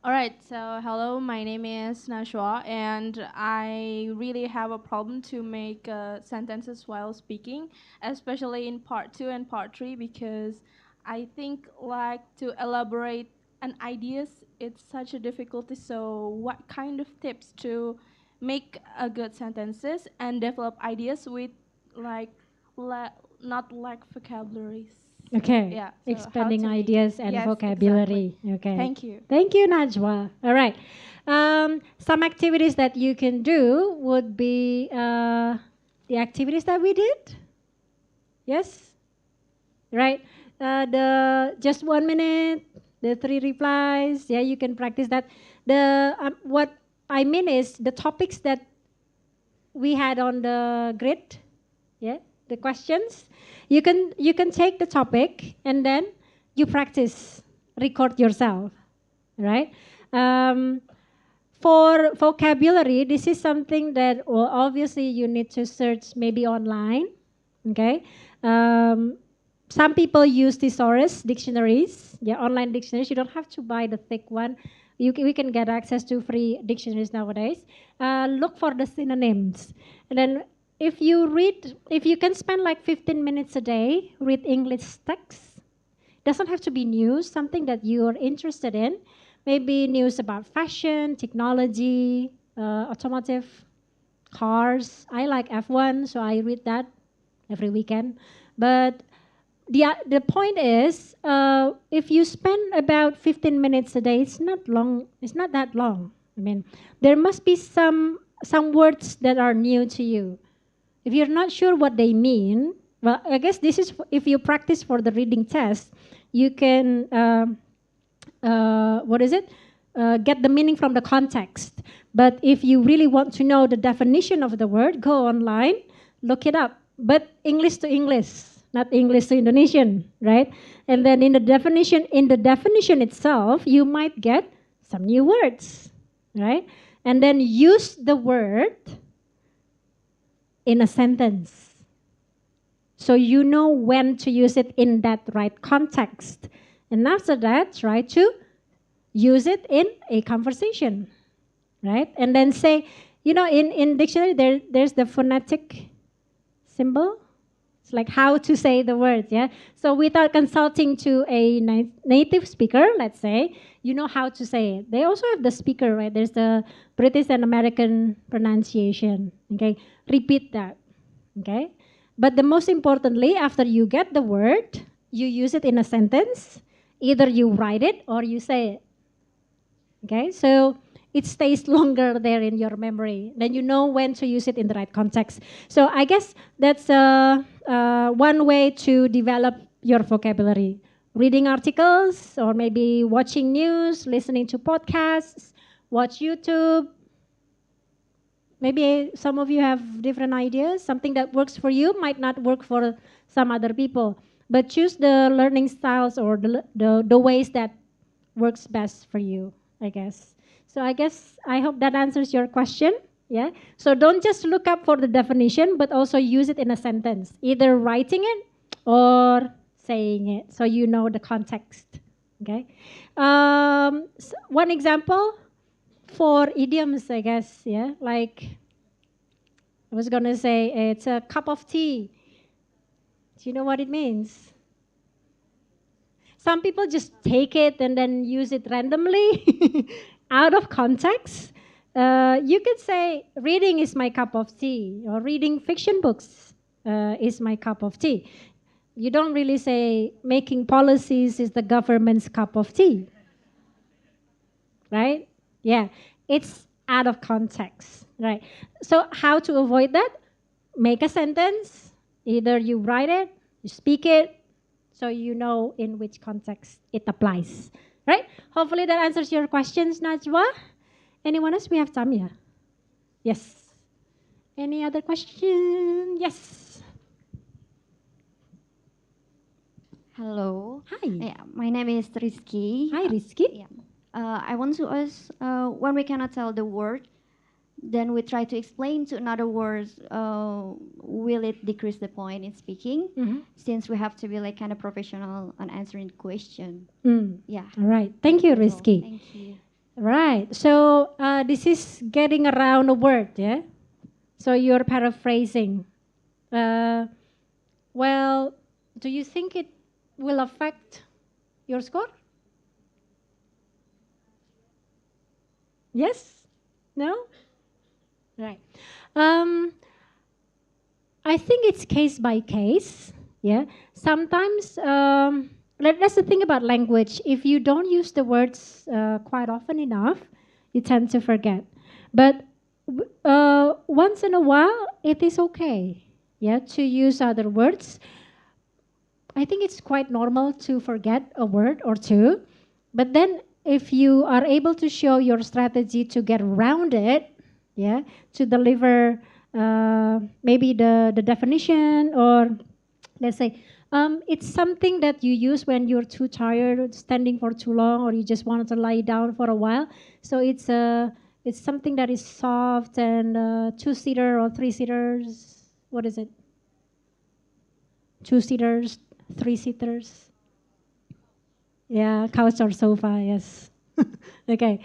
[SPEAKER 9] All right, so hello, my name is Nashwa, and I really have a problem to make sentences while speaking, especially in part 2 and part 3, because I think like to elaborate an ideas, it's such a difficulty. So what kind of tips to make a good sentences and develop ideas with like not like vocabularies?
[SPEAKER 3] Okay.
[SPEAKER 9] Yeah. So
[SPEAKER 3] Expanding
[SPEAKER 9] how to make
[SPEAKER 3] ideas
[SPEAKER 9] it.
[SPEAKER 3] and
[SPEAKER 9] Yes,
[SPEAKER 3] vocabulary.
[SPEAKER 9] exactly.
[SPEAKER 3] Okay.
[SPEAKER 9] Thank you.
[SPEAKER 3] Thank you, Najwa. All right. Some activities that you can do would be the activities that we did. Yes. Right. The just 1 minute, the 3 replies. Yeah, you can practice that. The what I mean is the topics that we had on the grid. Yeah, the questions. You can take the topic and then you practice, record yourself, right? For vocabulary, this is something that obviously you need to search maybe online. Okay. Some people use thesaurus dictionaries, yeah, online dictionaries. You don't have to buy the thick one. we can get access to free dictionaries nowadays. Look for the synonyms. And then if you can spend like 15 minutes a day, read English texts. Doesn't have to be news, something that you're interested in. Maybe news about fashion, technology, automotive, cars. I like F1, so I read that every weekend. But the point is, if you spend about 15 minutes a day, it's not long. It's not that long. I mean, there must be some words that are new to you. If you're not sure what they mean, well, I guess this is if you practice for the reading test, you can get the meaning from the context. But if you really want to know the definition of the word, go online, look it up. But English to English, not English to Indonesian, right? And then in the definition itself, you might get some new words, right? And then use the word in a sentence. So you know when to use it in that right context. And after that, try to use it in a conversation, right? And then say, in dictionary, there's the phonetic symbol. It's like how to say the words, yeah? So without consulting to a native speaker, let's say, you know how to say it. They also have the speaker, right? There's the British and American pronunciation, okay? Repeat that, okay? But the most importantly, after you get the word, you use it in a sentence. Either you write it or you say it, okay? So it stays longer there in your memory. Then you know when to use it in the right context. So I guess that's one way to develop your vocabulary. Reading articles or maybe watching news, listening to podcasts, watch YouTube. Maybe some of you have different ideas. Something that works for you might not work for some other people. But choose the learning styles or the ways that works best for you, I guess. So I hope that answers your question. Yeah. So don't just look up for the definition, but also use it in a sentence, either writing it or saying it, so you know the context. Okay. One example for idioms, I guess. Yeah. Like I was gonna say, it's a cup of tea. Do you know what it means? Some people just take it and then use it randomly out of context. You could say, reading is my cup of tea, or reading fiction books is my cup of tea. You don't really say, making policies is the government's cup of tea. Right? Yeah, it's out of context. Right? So how to avoid that? Make a sentence. Either you write it, you speak it, so you know in which context it applies. Right? Hopefully that answers your questions, Najwa. Anyone else? We have time, yeah? Yes. Any other question? Yes.
[SPEAKER 10] Hello.
[SPEAKER 3] Hi.
[SPEAKER 10] Yeah, my name is Rizky.
[SPEAKER 3] Hi, Rizky.
[SPEAKER 10] Yeah. I want to ask, when we cannot tell the word, then we try to explain to another words, will it decrease the point in speaking? Since we have to be like kind of professional on answering question. Yeah.
[SPEAKER 3] All right. Thank you, Rizky.
[SPEAKER 10] Thank you.
[SPEAKER 3] Right. So this is getting around a word, yeah? So you're paraphrasing. Well, do you think it will affect your score? Yes? No? Right. I think it's case by case. Yeah. Sometimes, that's the thing about language. If you don't use the words quite often enough, you tend to forget. But once in a while, it is okay. Yeah, to use other words. I think it's quite normal to forget a word or two. But then, if you are able to show your strategy to get around it, yeah, to deliver maybe the definition, or let's say it's something that you use when you're too tired, standing for too long, or you just wanted to lie down for a while. So it's something that is soft and two-seater or three-seaters. What is it? Two-seaters, three-seaters. Yeah, couch or sofa, yes. Okay.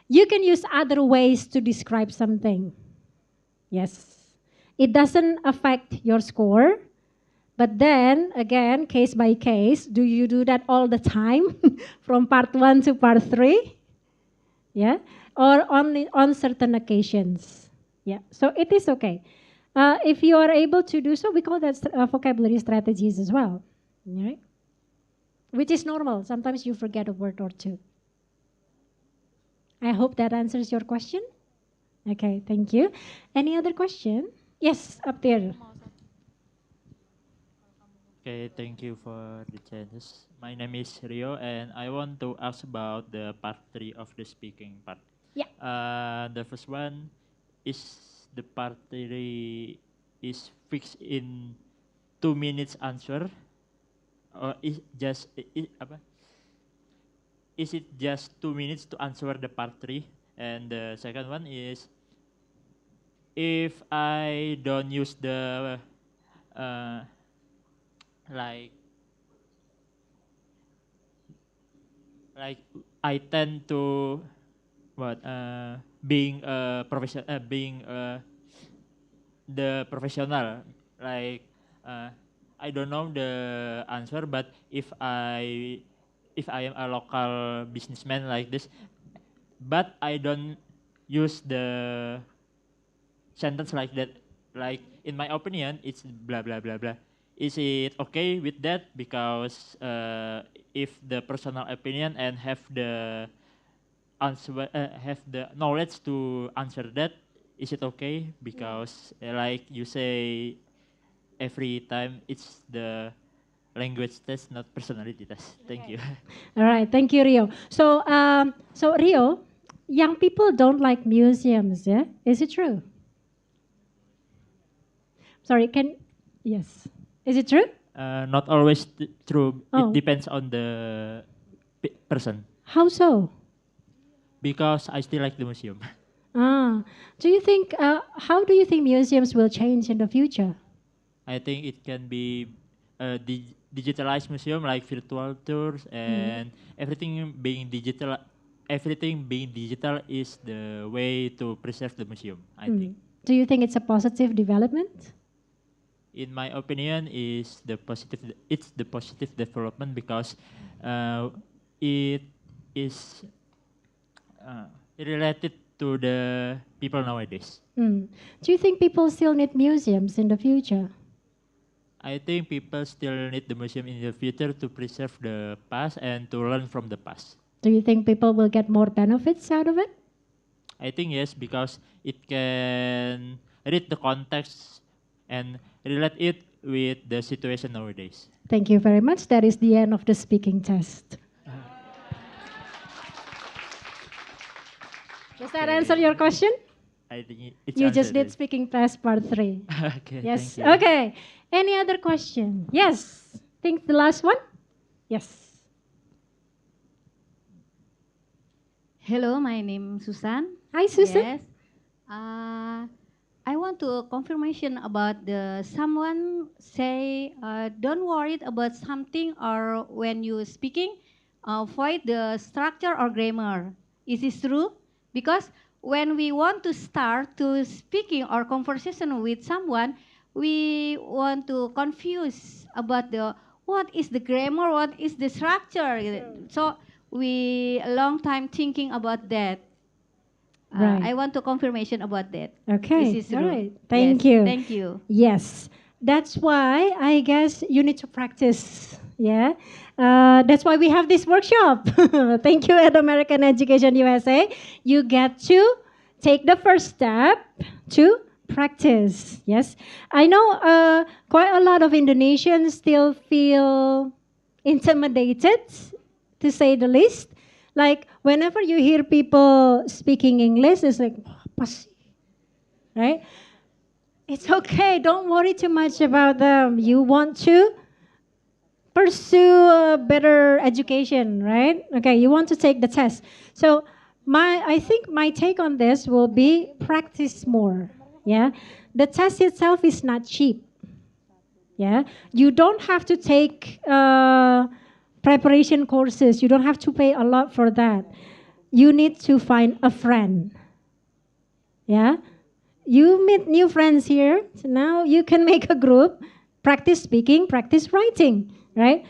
[SPEAKER 3] You can use other ways to describe something. Yes. It doesn't affect your score. But then, again, case by case, do you do that all the time from part 1 to part 3? Yeah? Or only on certain occasions? Yeah. So it is okay. If you are able to do so, we call that vocabulary strategies as well. Right? Which is normal. Sometimes you forget a word or two. I hope that answers your question. Okay, thank you. Any other question? Yes, up there.
[SPEAKER 11] Okay, thank you for the chances. My name is Rio, and I want to ask about the part 3 of the speaking part.
[SPEAKER 3] Yeah.
[SPEAKER 11] The first one is the part 3 is fixed in 2 minutes answer, or apa? Is it just 2 minutes to answer the part 3? And the second one is, if I don't use the uh, like like I tend to being a professional, being the professional, like I don't know the answer, but if I am a local businessman like this, but I don't use the sentence like that, like in my opinion it's blah blah blah blah. Is it okay with that? Because if the personal opinion and have the answer, have the knowledge to answer that, is it okay? Because like you say, every time it's the language test, not personality test. Thank you.
[SPEAKER 3] All right, thank you, Rio. So Rio, young people don't like museums, yeah? Is it true? Sorry, yes. Is it true?
[SPEAKER 11] Not always true.
[SPEAKER 3] Oh.
[SPEAKER 11] It depends on the person.
[SPEAKER 3] How so?
[SPEAKER 11] Because I still like the museum.
[SPEAKER 3] Do you think, how do you think museums will change in the future?
[SPEAKER 11] I think it can be a digitalized museum, like virtual tours and everything being digital. Everything being digital is the way to preserve the museum, I think.
[SPEAKER 3] Do you think it's a positive development?
[SPEAKER 11] In my opinion, it's the positive development, because it is related to the people nowadays.
[SPEAKER 3] Do you think people still need museums in the future?
[SPEAKER 11] I think people still need the museum in the future to preserve the past and to learn from the past.
[SPEAKER 3] Do you think people will get more benefits out of it?
[SPEAKER 11] I think yes, because it can read the context and relate it with the situation nowadays.
[SPEAKER 3] Thank you very much. That is the end of the speaking test. Does that answer your question?
[SPEAKER 11] I think it's
[SPEAKER 3] You just did
[SPEAKER 11] answered.
[SPEAKER 3] speaking test part 3.
[SPEAKER 11] Okay,
[SPEAKER 3] Yes.
[SPEAKER 11] thank you.
[SPEAKER 3] Okay. Any other question? Yes. Think the last one? Yes.
[SPEAKER 7] Hello, my name is Susan.
[SPEAKER 3] Hi, Susan.
[SPEAKER 7] Yes. I want to confirmation about the someone say don't worry about something, or when you speaking avoid the structure or grammar. Is this true? Because when we want to start to speaking or conversation with someone, we want to confuse about the what is the grammar, what is the structure. So we a long time thinking about that.
[SPEAKER 3] Right.
[SPEAKER 7] I want to confirmation about that.
[SPEAKER 3] Okay.
[SPEAKER 7] This is
[SPEAKER 3] All
[SPEAKER 7] true.
[SPEAKER 3] right. Thank
[SPEAKER 7] Yes,
[SPEAKER 3] you.
[SPEAKER 7] Thank you.
[SPEAKER 3] Yes. That's why I guess you need to practice. Yeah. That's why we have this workshop. Thank you, at American Education USA. You get to take the first step to practice. Yes. I know quite a lot of Indonesians still feel intimidated, to say the least. Like whenever you hear people speaking English, it's like, apa sih? Right? It's okay. Don't worry too much about them. You want to pursue a better education, right? Okay, you want to take the test. So I think my take on this will be practice more. Yeah, the test itself is not cheap. Yeah, you don't have to take preparation courses. You don't have to pay a lot for that. You need to find a friend. Yeah? You meet new friends here. So now you can make a group, practice speaking, practice writing, right?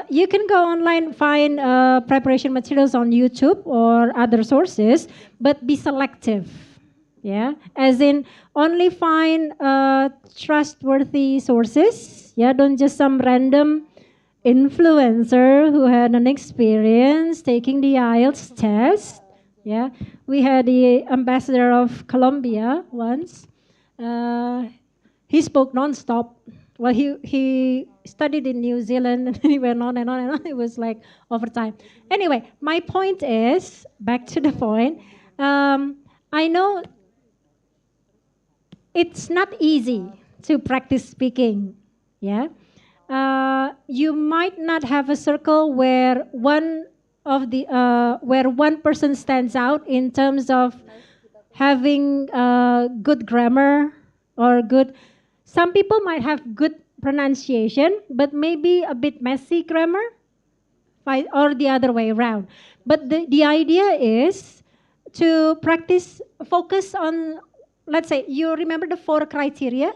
[SPEAKER 3] You can go online, find preparation materials on YouTube or other sources, but be selective. Yeah, as in only find trustworthy sources. Yeah, don't just some random influencer who had an experience taking the IELTS test. Yeah, we had the ambassador of Colombia once. He spoke nonstop. Well, he studied in New Zealand and he went on and on and on. It was like overtime. Anyway, my point is, back to the point, I know it's not easy to practice speaking. Yeah, you might not have a circle where one person stands out in terms of having good grammar or good. Some people might have good pronunciation, but maybe a bit messy grammar, or the other way around. But the idea is to practice, focus on, let's say, you remember the 4 criteria?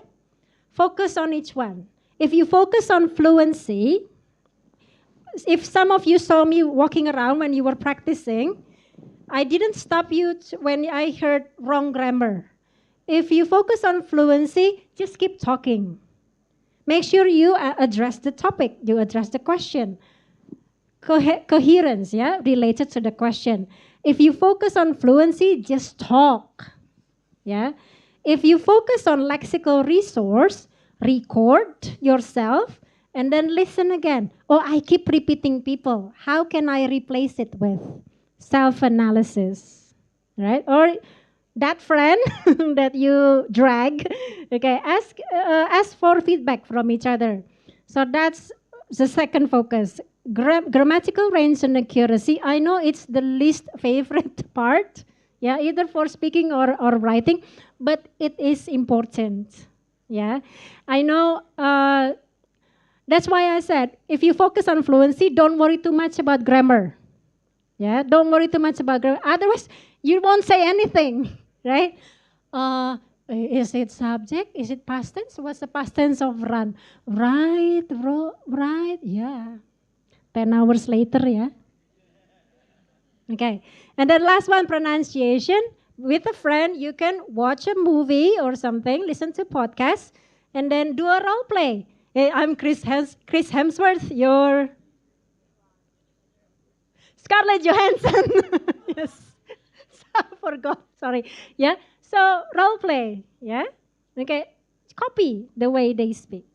[SPEAKER 3] Focus on each one. If you focus on fluency, if some of you saw me walking around when you were practicing, I didn't stop you when I heard wrong grammar. If you focus on fluency, just keep talking. Make sure you address the topic, you address the question. Coherence, yeah, related to the question. If you focus on fluency, just talk. Yeah. If you focus on lexical resource, record yourself and then listen again. Oh, I keep repeating people. How can I replace it with self-analysis, right? Or that friend that you drag, okay, ask for feedback from each other. So that's the second focus. Grammatical range and accuracy. I know it's the least favorite part, yeah, either for speaking or writing, but it is important. Yeah, I know. That's why I said, if you focus on fluency, don't worry too much about grammar. Yeah, don't worry too much about grammar. Otherwise, you won't say anything, right? Is it subject? Is it past tense? What's the past tense of run? Right, right, yeah. 10 hours later, yeah. Okay, and then last one, pronunciation. With a friend, you can watch a movie or something, listen to podcasts, and then do a role play. Hey, I'm Chris Hemsworth, your Scarlett Johansson. Yes, I forgot, sorry. Yeah, so role play, yeah? Okay, copy the way they speak.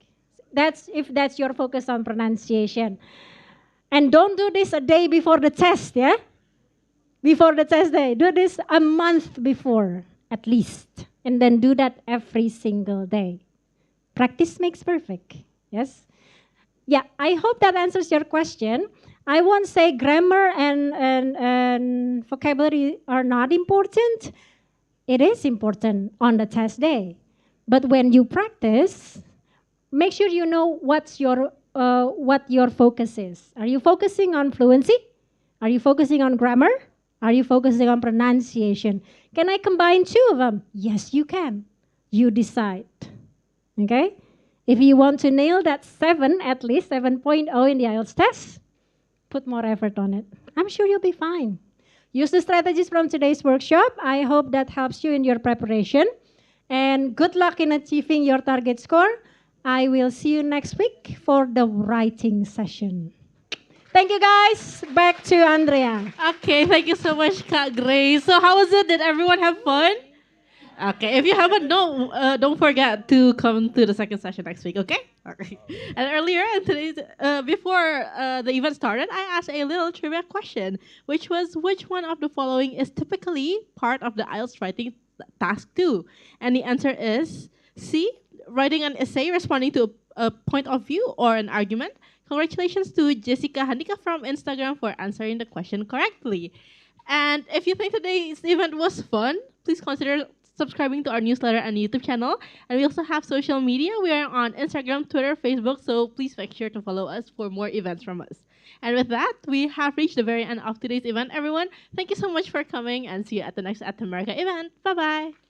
[SPEAKER 3] That's if that's your focus on pronunciation. And don't do this a day before the test, yeah? Before the test day. Do this a month before, at least. And then do that every single day. Practice makes perfect, yes? Yeah, I hope that answers your question. I won't say grammar and vocabulary are not important. It is important on the test day. But when you practice, make sure you know what your focus is. Are you focusing on fluency? Are you focusing on grammar? Are you focusing on pronunciation? Can I combine 2 of them? Yes, you can. You decide. Okay? If you want to nail that 7, at least 7.0 in the IELTS test, put more effort on it. I'm sure you'll be fine. Use the strategies from today's workshop. I hope that helps you in your preparation. And good luck in achieving your target score. I will see you next week for the writing session. Thank you, guys. Back to Andrea.
[SPEAKER 1] Okay, thank you so much, Kak Grace. So how was it? Did everyone have fun? Okay, if you haven't, don't forget to come to the second session next week, okay? Okay. And earlier, before the event started, I asked a little trivia question, which was, which one of the following is typically part of the IELTS writing task 2? And the answer is C, writing an essay responding to a point of view or an argument. Congratulations to Jessica Handika from Instagram for answering the question correctly. And if you think today's event was fun, please consider subscribing to our newsletter and YouTube channel. And we also have social media. We are on Instagram, Twitter, Facebook, so please make sure to follow us for more events from us. And with that, we have reached the very end of today's event, everyone. Thank you so much for coming, and see you at the next At America event. Bye-bye.